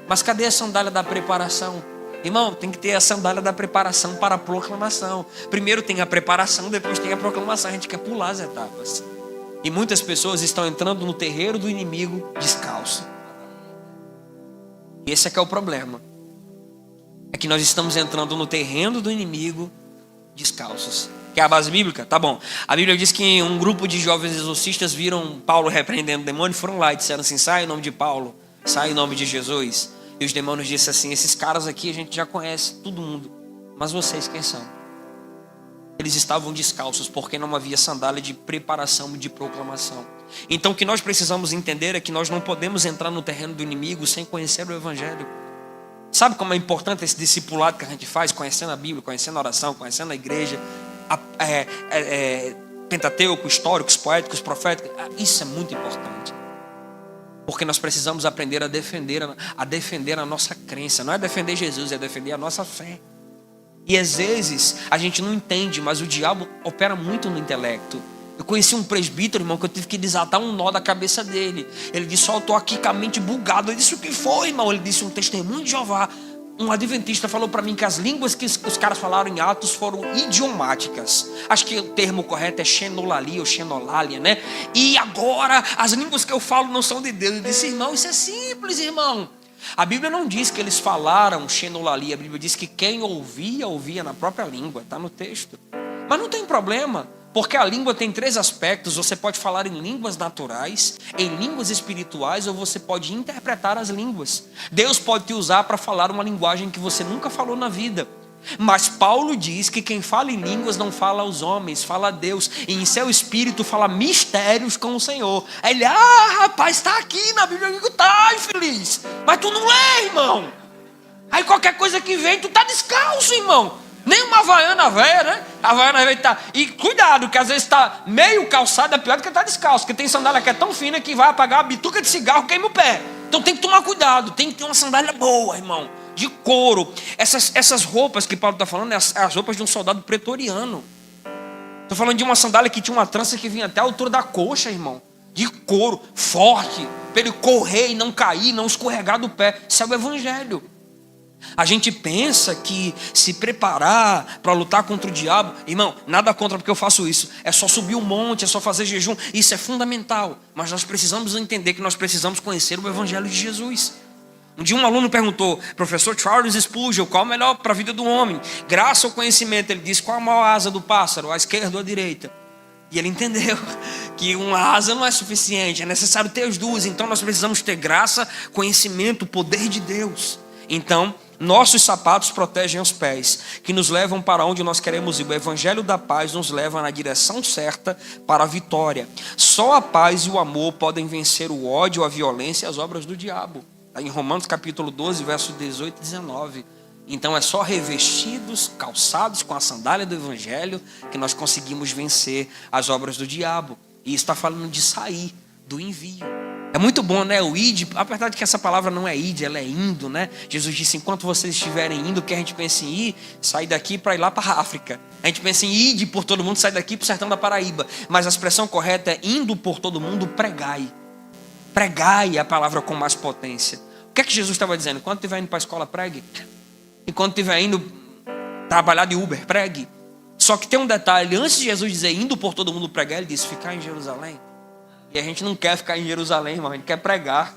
Mas cadê a sandália da preparação? Irmão, tem que ter a sandália da preparação para a proclamação. Primeiro tem a preparação, depois tem a proclamação. A gente quer pular as etapas. E muitas pessoas estão entrando no terreiro do inimigo descalço. Esse é que é o problema. É que nós estamos entrando no terreno do inimigo descalços. Que é a base bíblica? Tá bom. A Bíblia diz que um grupo de jovens exorcistas viram Paulo repreendendo o demônio e foram lá e disseram assim: sai em nome de Paulo, sai em nome de Jesus. E os demônios disseram assim: esses caras aqui a gente já conhece, todo mundo, mas vocês quem são? Eles estavam descalços porque não havia sandália de preparação e de proclamação. Então o que nós precisamos entender é que nós não podemos entrar no terreno do inimigo sem conhecer o Evangelho. Sabe como é importante esse discipulado que a gente faz, conhecendo a Bíblia, conhecendo a oração, conhecendo a igreja, Pentateuco, históricos, poéticos, proféticos? Isso é muito importante. Porque nós precisamos aprender a defender a nossa crença. Não é defender Jesus, é defender a nossa fé. E às vezes a gente não entende, mas o diabo opera muito no intelecto. Eu conheci um presbítero, irmão, que eu tive que desatar um nó da cabeça dele. Ele disse: eu estou aqui com a mente bugada. Eu disse: o que foi, irmão? Ele disse: um testemunho de Jeová. Um adventista falou para mim que as línguas que os caras falaram em Atos foram idiomáticas. Acho que o termo correto é xenolalia ou xenolalia, né? E agora as línguas que eu falo não são de Deus. Eu disse: irmão, isso é simples, irmão. A Bíblia não diz que eles falaram xenolalia. A Bíblia diz que quem ouvia, ouvia na própria língua. Está no texto. Mas não tem problema. Porque a língua tem 3 aspectos. Você pode falar em línguas naturais, em línguas espirituais, ou você pode interpretar as línguas. Deus pode te usar para falar uma linguagem que você nunca falou na vida. Mas Paulo diz que quem fala em línguas não fala aos homens, fala a Deus. E em seu espírito fala mistérios com o Senhor. Aí ele: rapaz, está aqui na Bíblia. Eu digo: tá, infeliz. Mas tu não lê, irmão. Aí qualquer coisa que vem, tu tá descalço, irmão. Nem uma havaiana velha, né? A havaiana velha tá... E cuidado, que às vezes está meio calçada, é pior do que está descalço. Porque tem sandália que é tão fina que vai apagar a bituca de cigarro, queima o pé. Então tem que tomar cuidado. Tem que ter uma sandália boa, irmão, de couro. Essas roupas que Paulo está falando, é as roupas de um soldado pretoriano. Estou falando de uma sandália que tinha uma trança que vinha até a altura da coxa, irmão. De couro, forte. Para ele correr e não cair, não escorregar do pé. Isso é o Evangelho. A gente pensa que se preparar para lutar contra o diabo, irmão, nada contra porque eu faço isso. É só subir um monte, é só fazer jejum. Isso é fundamental. Mas nós precisamos entender que nós precisamos conhecer o Evangelho de Jesus. Um dia um aluno perguntou: professor Charles Spurgeon, qual é o melhor para a vida do homem? Graça ou conhecimento? Ele disse: qual a maior asa do pássaro? A esquerda ou a direita? E ele entendeu que uma asa não é suficiente, é necessário ter as duas. Então nós precisamos ter graça, conhecimento, o poder de Deus. Então nossos sapatos protegem os pés, que nos levam para onde nós queremos ir. O Evangelho da paz nos leva na direção certa para a vitória. Só a paz e o amor podem vencer o ódio, a violência e as obras do diabo. Está em Romanos capítulo 12, versos 18 e 19. Então é só revestidos, calçados com a sandália do Evangelho que nós conseguimos vencer as obras do diabo. E está falando de sair, do envio. É muito bom, né? O id, apesar de que essa palavra não é id, ela é indo, né? Jesus disse: enquanto vocês estiverem indo, que a gente pensa em ir, sair daqui para ir lá para a África. A gente pensa em id por todo mundo, sair daqui para o sertão da Paraíba. Mas a expressão correta é: indo por todo mundo, pregai. Pregai a palavra com mais potência. O que é que Jesus estava dizendo? Enquanto estiver indo para a escola, pregue. Enquanto estiver indo trabalhar de Uber, pregue. Só que tem um detalhe: antes de Jesus dizer indo por todo mundo pregar, ele disse: ficar em Jerusalém. E a gente não quer ficar em Jerusalém, irmão. A gente quer pregar.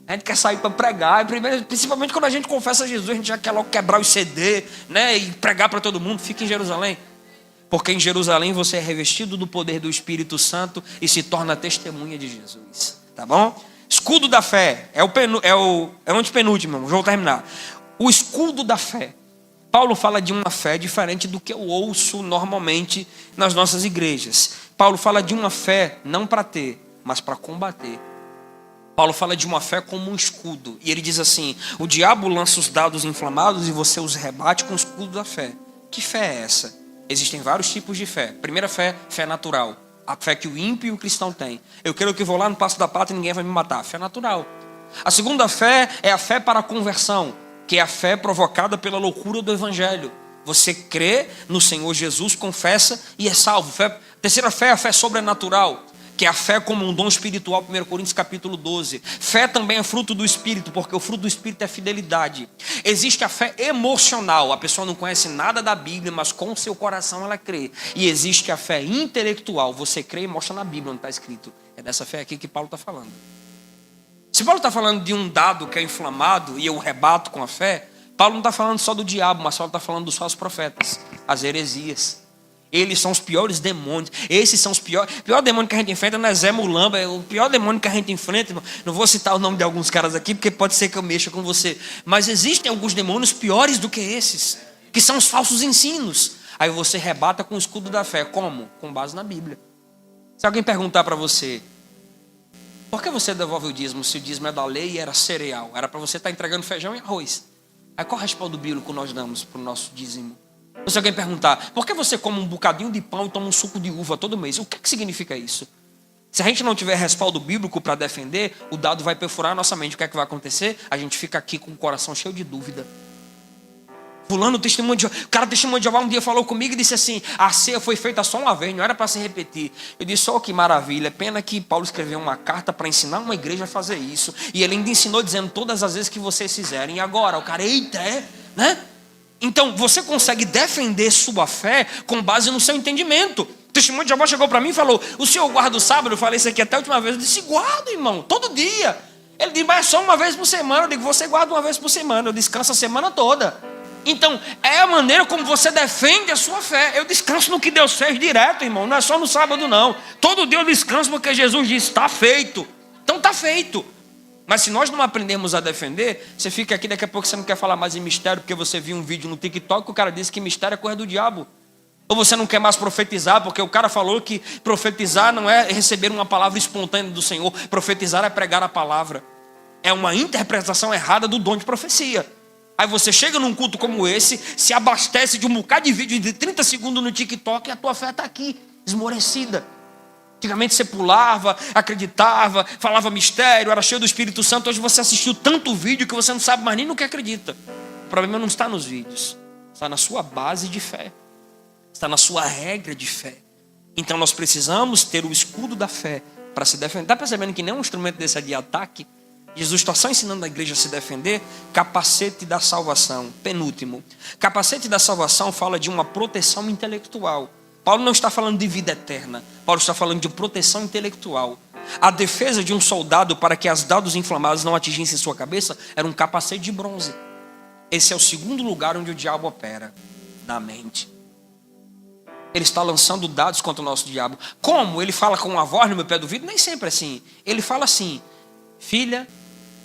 A gente quer sair para pregar. Principalmente quando a gente confessa Jesus, a gente já quer logo quebrar o CD, né? E pregar para todo mundo. Fica em Jerusalém. Porque em Jerusalém você é revestido do poder do Espírito Santo e se torna testemunha de Jesus. Tá bom? Escudo da fé. É o antepenúltimo, irmão. Vamos terminar. O escudo da fé. Paulo fala de uma fé diferente do que eu ouço normalmente nas nossas igrejas. Paulo fala de uma fé não para ter, mas para combater. Paulo fala de uma fé como um escudo. E ele diz assim: o diabo lança os dados inflamados e você os rebate com o escudo da fé. Que fé é essa? Existem vários tipos de fé. Primeira fé, fé natural. A fé que o ímpio e o cristão têm. Eu quero que vou lá no Passo da Pátria e ninguém vai me matar. Fé natural. A segunda fé é a fé para a conversão, que é a fé provocada pela loucura do Evangelho. Você crê no Senhor Jesus, confessa e é salvo. Terceira fé é a fé sobrenatural, que é a fé como um dom espiritual, 1 Coríntios capítulo 12. Fé também é fruto do Espírito, porque o fruto do Espírito é fidelidade. Existe a fé emocional, a pessoa não conhece nada da Bíblia, mas com o seu coração ela crê. E existe a fé intelectual, você crê e mostra na Bíblia onde está escrito. É dessa fé aqui que Paulo está falando. Se Paulo está falando de um dado que é inflamado e eu rebato com a fé, Paulo não está falando só do diabo, mas Paulo está falando dos falsos profetas, as heresias. Eles são os piores demônios. Esses são os piores. O pior demônio que a gente enfrenta não é Zé Mulamba. É o pior demônio que a gente enfrenta. Não vou citar o nome de alguns caras aqui, porque pode ser que eu mexa com você. Mas existem alguns demônios piores do que esses, que são os falsos ensinos. Aí você rebata com o escudo da fé. Como? Com base na Bíblia. Se alguém perguntar para você, por que você devolve o dízimo se o dízimo é da lei e era cereal? Era para você estar entregando feijão e arroz. Aí qual respaldo bíblico nós damos para o nosso dízimo? Se alguém perguntar, por que você come um bocadinho de pão e toma um suco de uva todo mês? O que significa isso? Se a gente não tiver respaldo bíblico para defender, o dado vai perfurar a nossa mente. O que é que vai acontecer? A gente fica aqui com o coração cheio de dúvida. Fulano, o cara testemunho de Jeová um dia falou comigo e disse assim, a ceia foi feita só uma vez, não era para se repetir. Eu disse, oh, que maravilha, pena que Paulo escreveu uma carta para ensinar uma igreja a fazer isso. E ele ainda ensinou dizendo todas as vezes que vocês fizerem. E agora, o cara, eita, né? Então, você consegue defender sua fé com base no seu entendimento. O testemunho de Jeová chegou para mim e falou, o senhor guarda o sábado? Eu falei isso aqui até a última vez. Eu disse, guardo, irmão, todo dia. Ele disse, mas é só uma vez por semana. Eu digo, você guarda uma vez por semana, eu descanso a semana toda. Então, é a maneira como você defende a sua fé. Eu descanso no que Deus fez direto, irmão. Não é só no sábado, não. Todo dia eu descanso porque Jesus disse, está feito. Então está feito. Mas se nós não aprendermos a defender, você fica aqui, daqui a pouco você não quer falar mais em mistério, porque você viu um vídeo no TikTok que o cara disse que mistério é coisa do diabo. Ou você não quer mais profetizar, porque o cara falou que profetizar não é receber uma palavra espontânea do Senhor. Profetizar é pregar a palavra. É uma interpretação errada do dom de profecia. Aí você chega num culto como esse, se abastece de um bocado de vídeo de 30 segundos no TikTok e a tua fé está aqui, esmorecida. Antigamente você pulava, acreditava, falava mistério, era cheio do Espírito Santo. Hoje você assistiu tanto vídeo que você não sabe mais nem no que acredita. O problema não está nos vídeos, está na sua base de fé, está na sua regra de fé. Então nós precisamos ter o escudo da fé para se defender. Está percebendo que nenhum instrumento desse é de ataque? Jesus está só ensinando a igreja a se defender. Capacete da salvação, penúltimo. Capacete da salvação fala de uma proteção intelectual. Paulo não está falando de vida eterna. Paulo está falando de proteção intelectual. A defesa de um soldado para que as dardos inflamados não atingissem sua cabeça era um capacete de bronze. Esse é o segundo lugar onde o diabo opera, na mente. Ele está lançando dados contra o nosso diabo. Como? Ele fala com uma voz no meu pé do ouvido? Nem sempre assim. Ele fala assim, filha,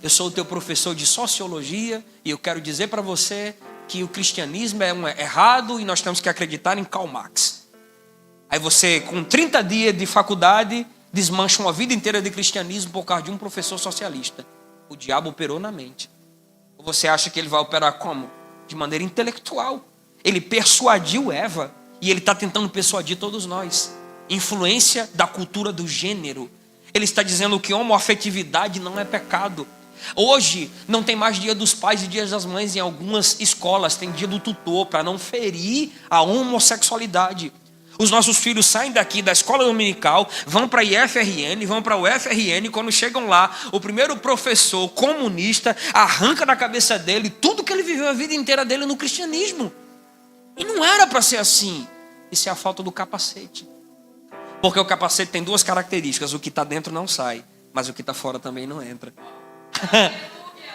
eu sou o teu professor de sociologia e eu quero dizer para você que o cristianismo é errado e nós temos que acreditar em Karl Marx. Aí você, com 30 dias de faculdade, desmancha uma vida inteira de cristianismo por causa de um professor socialista. O diabo operou na mente. Ou você acha que ele vai operar como? De maneira intelectual. Ele persuadiu Eva e ele está tentando persuadir todos nós. Influência da cultura do gênero. Ele está dizendo que homoafetividade não é pecado. Hoje não tem mais dia dos pais e dias das mães em algumas escolas. Tem dia do tutor para não ferir a homossexualidade. Os nossos filhos saem daqui da escola dominical, vão para a IFRN, vão para o UFRN, quando chegam lá, o primeiro professor comunista arranca da cabeça dele tudo que ele viveu a vida inteira dele no cristianismo. E não era para ser assim. Isso é a falta do capacete. Porque o capacete tem duas características, o que está dentro não sai, mas o que está fora também não entra.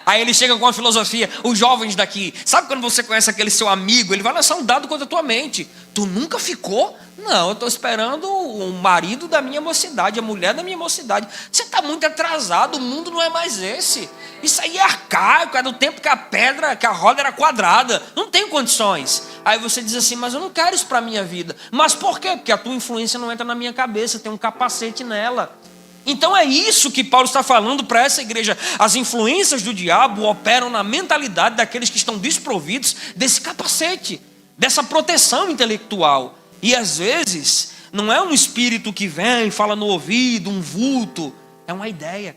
Aí ele chega com uma filosofia, os jovens daqui, sabe quando você conhece aquele seu amigo, ele vai lançar um dado contra a tua mente. Tu nunca ficou? Não, eu estou esperando o marido da minha mocidade, a mulher da minha mocidade. Você está muito atrasado, o mundo não é mais esse. Isso aí é arcaico, é do tempo que a roda era quadrada. Não tem condições. Aí você diz assim, mas eu não quero isso para a minha vida. Mas por quê? Porque a tua influência não entra na minha cabeça, tem um capacete nela. Então é isso que Paulo está falando para essa igreja. As influências do diabo operam na mentalidade daqueles que estão desprovidos desse capacete, dessa proteção intelectual. E às vezes não é um espírito que vem e fala no ouvido, um vulto, é uma ideia.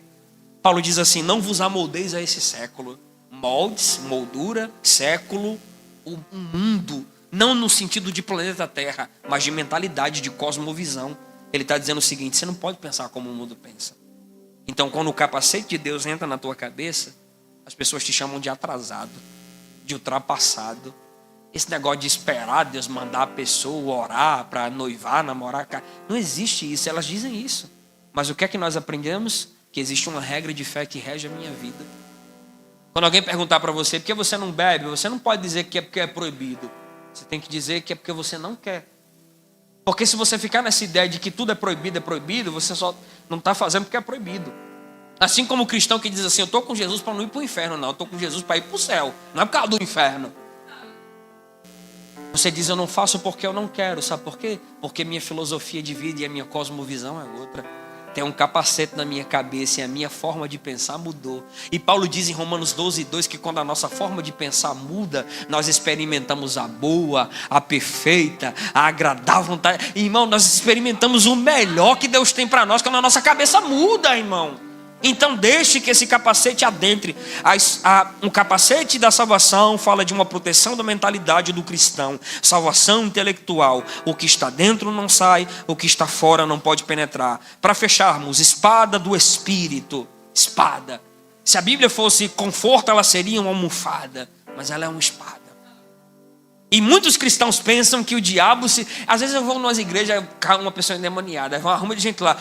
Paulo diz assim, não vos amoldeis a esse século. Moldes, moldura, século, o mundo. Não no sentido de planeta Terra, mas de mentalidade, de cosmovisão. Ele está dizendo o seguinte, você não pode pensar como o mundo pensa. Então quando o capacete de Deus entra na tua cabeça, as pessoas te chamam de atrasado, de ultrapassado. Esse negócio de esperar Deus mandar a pessoa orar para noivar, namorar, não existe isso, elas dizem isso. Mas o que é que nós aprendemos? Que existe uma regra de fé que rege a minha vida. Quando alguém perguntar para você por que você não bebe, você não pode dizer que é porque é proibido. Você tem que dizer que é porque você não quer. Porque se você ficar nessa ideia de que tudo é proibido, você só não está fazendo porque é proibido. Assim como o cristão que diz assim, eu estou com Jesus para não ir para o inferno, não. Eu estou com Jesus para ir para o céu. Não é por causa do inferno. Você diz, eu não faço porque eu não quero. Sabe por quê? Porque minha filosofia de vida e a minha cosmovisão é outra. Tem um capacete na minha cabeça e a minha forma de pensar mudou. E Paulo diz em Romanos 12:2 que quando a nossa forma de pensar muda, nós experimentamos a boa, a perfeita, a agradável vontade. Irmão, nós experimentamos o melhor que Deus tem para nós quando a nossa cabeça muda, irmão. Então deixe que esse capacete adentre. Um capacete da salvação fala de uma proteção da mentalidade do cristão. Salvação intelectual. O que está dentro não sai, o que está fora não pode penetrar. Para fecharmos, espada do Espírito. Espada. Se a Bíblia fosse conforto, ela seria uma almofada. Mas ela é uma espada. E muitos cristãos pensam que o diabo se... Às vezes eu vou nas igrejas, uma pessoa endemoniada, vai uma arruma de gente lá.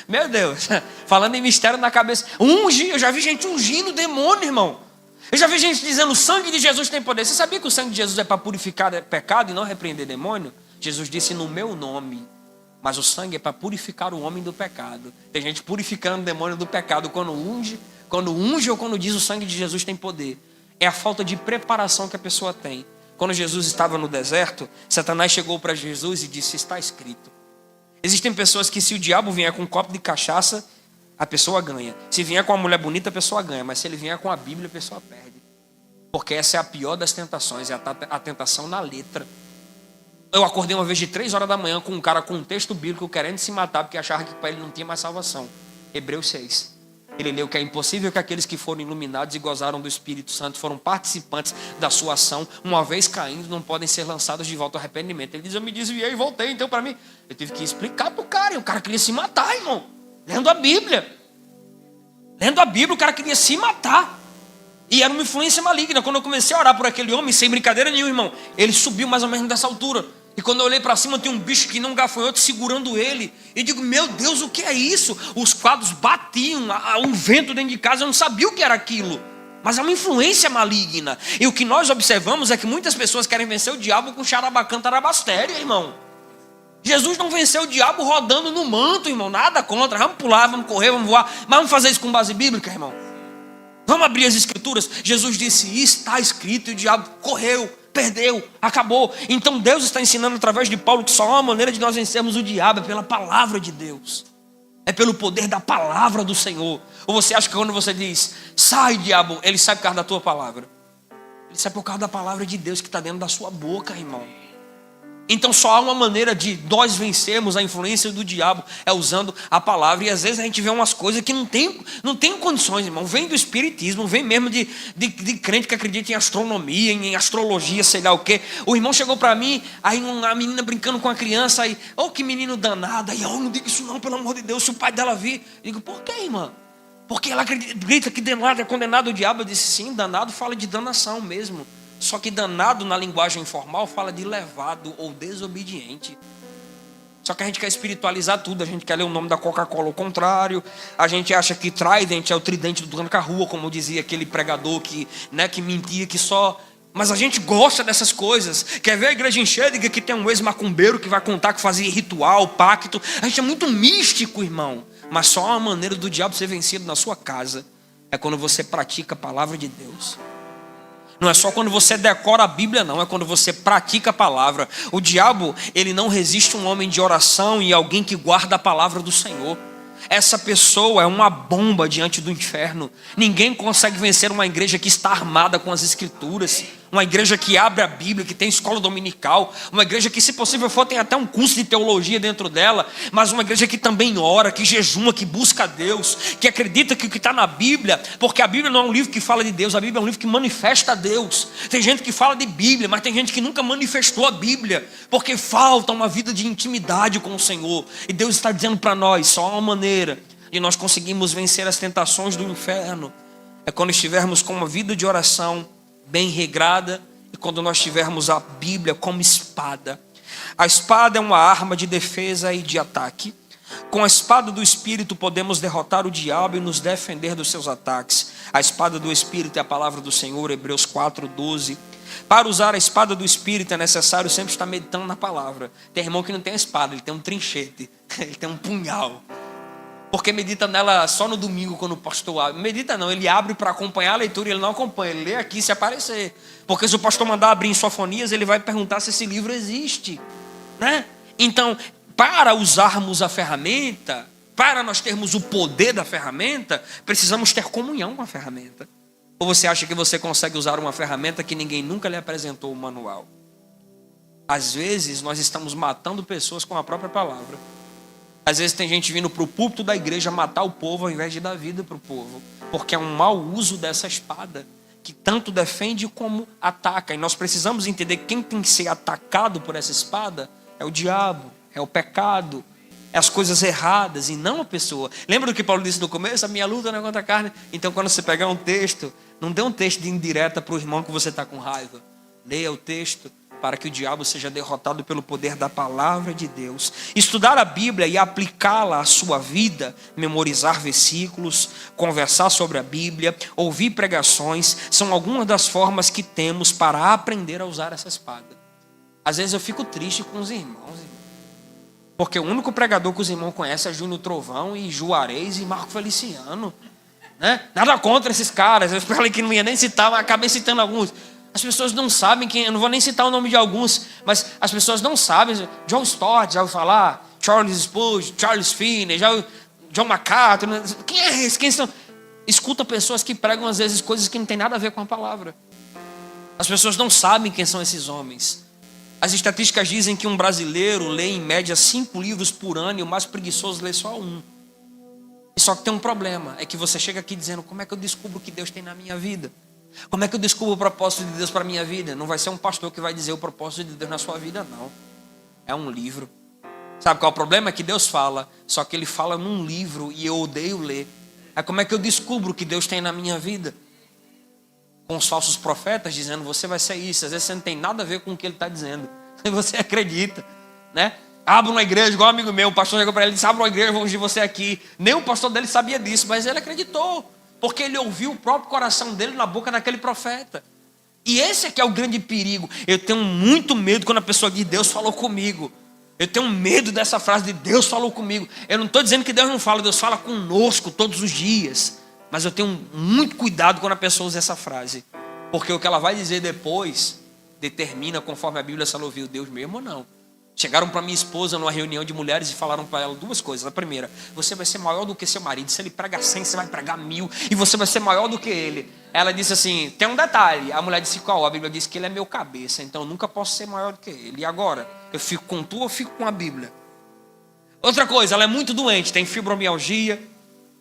Meu Deus, falando em mistério na cabeça. Eu já vi gente ungindo demônio, irmão. Eu já vi gente dizendo, o sangue de Jesus tem poder. Você sabia que o sangue de Jesus é para purificar pecado e não repreender demônio? Jesus disse, no meu nome. Mas o sangue é para purificar o homem do pecado. Tem gente purificando o demônio do pecado quando unge ou quando diz o sangue de Jesus tem poder. É a falta de preparação que a pessoa tem. Quando Jesus estava no deserto, Satanás chegou para Jesus e disse, está escrito. Existem pessoas que se o diabo vier com um copo de cachaça, a pessoa ganha. Se vier com uma mulher bonita, a pessoa ganha. Mas se ele vier com a Bíblia, a pessoa perde. Porque essa é a pior das tentações, é a tentação na letra. Eu acordei uma vez de 3 horas da manhã com um cara com um texto bíblico querendo se matar porque achava que para ele não tinha mais salvação. Hebreus 6. Ele leu que é impossível que aqueles que foram iluminados e gozaram do Espírito Santo, foram participantes da sua ação, uma vez caindo, não podem ser lançados de volta ao arrependimento. Ele diz, eu me desviei e voltei, então para mim, eu tive que explicar para o cara, e o cara queria se matar, irmão, lendo a Bíblia, o cara queria se matar, e era uma influência maligna. Quando eu comecei a orar por aquele homem, sem brincadeira nenhuma, irmão, ele subiu mais ou menos dessa altura, e quando eu olhei para cima, tinha um bicho que não gafanhoto segurando ele. E digo, meu Deus, o que é isso? Os quadros batiam, um vento dentro de casa, eu não sabia o que era aquilo. Mas é uma influência maligna. E o que nós observamos é que muitas pessoas querem vencer o diabo com xarabacã, tarabastéria, irmão. Jesus não venceu o diabo rodando no manto, irmão. Nada contra, vamos pular, vamos correr, vamos voar. Mas vamos fazer isso com base bíblica, irmão. Vamos abrir as escrituras. Jesus disse, está escrito, e o diabo correu. Perdeu, acabou. Então Deus está ensinando através de Paulo que só há uma maneira de nós vencermos o diabo é pela palavra de Deus. É pelo poder da palavra do Senhor. Ou você acha que quando você diz, sai diabo, ele sai por causa da tua palavra? Ele sai por causa da palavra de Deus que está dentro da sua boca, irmão. Então só há uma maneira de nós vencermos a influência do diabo, é usando a palavra. E às vezes a gente vê umas coisas que não tem condições, irmão. Vem do espiritismo, vem mesmo de crente que acredita em astronomia, em astrologia, sei lá o quê. O irmão chegou para mim, aí uma menina brincando com a criança, aí, que menino danado, aí, não diga isso não, pelo amor de Deus, se o pai dela vir. Eu digo, por quê, irmã? Porque ela grita que danado é condenado o diabo. Eu disse, sim, danado fala de danação mesmo. Só que danado na linguagem informal fala de levado ou desobediente. Só que a gente quer espiritualizar tudo. A gente quer ler o nome da Coca-Cola ao contrário. A gente acha que Trident é o tridente do Tranca-Rua, como dizia aquele pregador que mentia que só... Mas a gente gosta dessas coisas. Quer ver a igreja encher? Diga que tem um ex-macumbeiro que vai contar que fazia ritual, pacto. A gente é muito místico, irmão. Mas só uma maneira do diabo ser vencido na sua casa é quando você pratica a palavra de Deus. Não é só quando você decora a Bíblia, não. É quando você pratica a palavra. O diabo, ele não resiste a um homem de oração e alguém que guarda a palavra do Senhor. Essa pessoa é uma bomba diante do inferno. Ninguém consegue vencer uma igreja que está armada com as escrituras. Uma igreja que abre a Bíblia, que tem escola dominical. Uma igreja que, se possível for, tem até um curso de teologia dentro dela. Mas uma igreja que também ora, que jejuma, que busca a Deus. Que acredita que o que está na Bíblia... Porque a Bíblia não é um livro que fala de Deus. A Bíblia é um livro que manifesta a Deus. Tem gente que fala de Bíblia, mas tem gente que nunca manifestou a Bíblia. Porque falta uma vida de intimidade com o Senhor. E Deus está dizendo para nós, só há uma maneira de nós conseguirmos vencer as tentações do inferno. É quando estivermos com uma vida de oração bem regrada, e quando nós tivermos a Bíblia como espada. A espada é uma arma de defesa e de ataque. Com a espada do Espírito podemos derrotar o diabo e nos defender dos seus ataques. A espada do Espírito é a palavra do Senhor, Hebreus 4:12. Para usar a espada do Espírito é necessário sempre estar meditando na palavra. Tem irmão que não tem a espada, ele tem um trinchete, ele tem um punhal. Porque medita nela só no domingo quando o pastor abre. Medita não, ele abre para acompanhar a leitura e ele não acompanha, ele lê aqui se aparecer. Porque se o pastor mandar abrir em Sofonias, ele vai perguntar se esse livro existe, né? Então, para usarmos a ferramenta, para nós termos o poder da ferramenta, precisamos ter comunhão com a ferramenta. Ou você acha que você consegue usar uma ferramenta que ninguém nunca lhe apresentou o manual? Às vezes nós estamos matando pessoas com a própria palavra. Às vezes tem gente vindo para o púlpito da igreja matar o povo ao invés de dar vida para o povo. Porque é um mau uso dessa espada, que tanto defende como ataca. E nós precisamos entender que quem tem que ser atacado por essa espada é o diabo, é o pecado, é as coisas erradas e não a pessoa. Lembra do que Paulo disse no começo? A minha luta não é contra a carne. Então quando você pegar um texto, não dê um texto de indireta para o irmão que você está com raiva. Leia o texto para que o diabo seja derrotado pelo poder da palavra de Deus. Estudar a Bíblia e aplicá-la à sua vida, memorizar versículos, conversar sobre a Bíblia, ouvir pregações, são algumas das formas que temos para aprender a usar essa espada. Às vezes eu fico triste com os irmãos, porque o único pregador que os irmãos conhecem é Júnior Trovão e Juarez e Marco Feliciano, né? Nada contra esses caras, eu falei que não ia nem citar, mas acabei citando alguns. As pessoas não sabem quem, eu não vou nem citar o nome de alguns, mas as pessoas não sabem. John Stott, já ouviu falar? Charles Spurgeon, Charles Finney, John MacArthur. Quem é esse? Quem são? Escuta pessoas que pregam às vezes coisas que não tem nada a ver com a palavra. As pessoas não sabem quem são esses homens. As estatísticas dizem que um brasileiro lê em média 5 livros por ano e o mais preguiçoso lê só 1. E só que tem um problema, é que você chega aqui dizendo: como é que eu descubro o que Deus tem na minha vida? Como é que eu descubro o propósito de Deus para a minha vida? Não vai ser um pastor que vai dizer o propósito de Deus na sua vida, não. É um livro. Sabe qual é o problema? É que Deus fala, só que Ele fala num livro e eu odeio ler. Aí como é que eu descubro o que Deus tem na minha vida? Com os falsos profetas dizendo: você vai ser isso. Às vezes você não tem nada a ver com o que ele está dizendo. E você acredita, né? Abra uma igreja, igual um amigo meu, o pastor chegou para ele e disse: abra uma igreja, vamos de você aqui. Nem o pastor dele sabia disso, mas ele acreditou. Porque ele ouviu o próprio coração dele na boca daquele profeta. E esse aqui é o grande perigo. Eu tenho muito medo quando a pessoa diz: Deus falou comigo. Eu tenho medo dessa frase de Deus falou comigo. Eu não estou dizendo que Deus não fala, Deus fala conosco todos os dias. Mas eu tenho muito cuidado quando a pessoa usa essa frase. Porque o que ela vai dizer depois determina conforme a Bíblia se ela ouviu Deus mesmo ou não. Chegaram para minha esposa numa reunião de mulheres e falaram para ela 2 coisas. A primeira: você vai ser maior do que seu marido. Se ele prega 100, você vai pregar 1000. E você vai ser maior do que ele. Ela disse assim: tem um detalhe. A mulher disse: qual? A Bíblia diz que ele é meu cabeça. Então eu nunca posso ser maior do que ele. E agora? Eu fico com tu ou fico com a Bíblia? Outra coisa: ela é muito doente. Tem fibromialgia.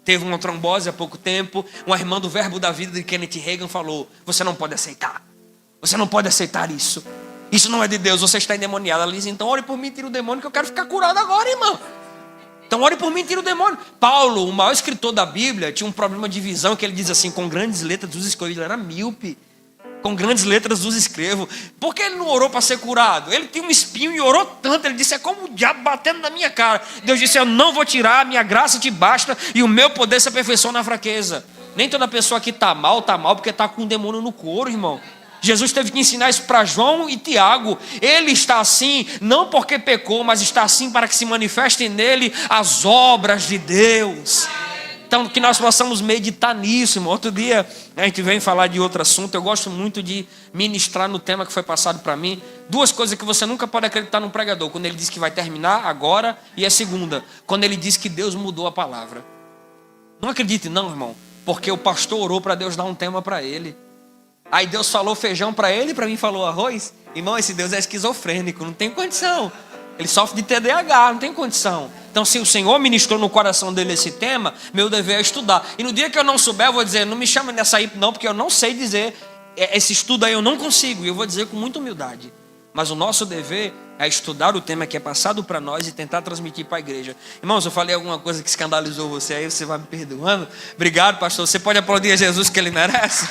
Teve uma trombose há pouco tempo. Uma irmã do Verbo da Vida de Kenneth Hagin falou: você não pode aceitar. Você não pode aceitar isso. Isso não é de Deus, você está endemoniado. Ela diz: então ore por mim, tira o demônio, que eu quero ficar curado agora, irmão. Então ore por mim, tira o demônio. Paulo, o maior escritor da Bíblia, tinha um problema de visão, que ele diz assim: com grandes letras os escrevo. Ele era míope. Com grandes letras os escrevo. Por que ele não orou para ser curado? Ele tinha um espinho e orou tanto. Ele disse: é como o diabo batendo na minha cara. Deus disse: eu não vou tirar, a minha graça te basta e o meu poder se aperfeiçoa na fraqueza. Nem toda pessoa que está mal porque está com um demônio no couro, irmão. Jesus teve que ensinar isso para João e Tiago. Ele está assim, não porque pecou, mas está assim para que se manifestem nele as obras de Deus. Então, que nós possamos meditar nisso, irmão. Outro dia, a gente vem falar de outro assunto. Eu gosto muito de ministrar no tema que foi passado para mim. 2 coisas que você nunca pode acreditar num pregador: quando ele diz que vai terminar agora, e a segunda, quando ele diz que Deus mudou a palavra. Não acredite não, irmão, porque o pastor orou para Deus dar um tema para ele. Aí Deus falou feijão para ele e para mim falou arroz. Irmão, esse Deus é esquizofrênico, não tem condição. Ele sofre de TDAH, não tem condição. Então, se o Senhor ministrou no coração dele esse tema, meu dever é estudar. E no dia que eu não souber, eu vou dizer: não me chama nessa aí não, porque eu não sei dizer. Esse estudo aí eu não consigo. E eu vou dizer com muita humildade. Mas o nosso dever é estudar o tema que é passado para nós e tentar transmitir para a igreja. Irmãos, eu falei alguma coisa que escandalizou você aí, você vai me perdoando? Obrigado, pastor. Você pode aplaudir a Jesus que ele merece?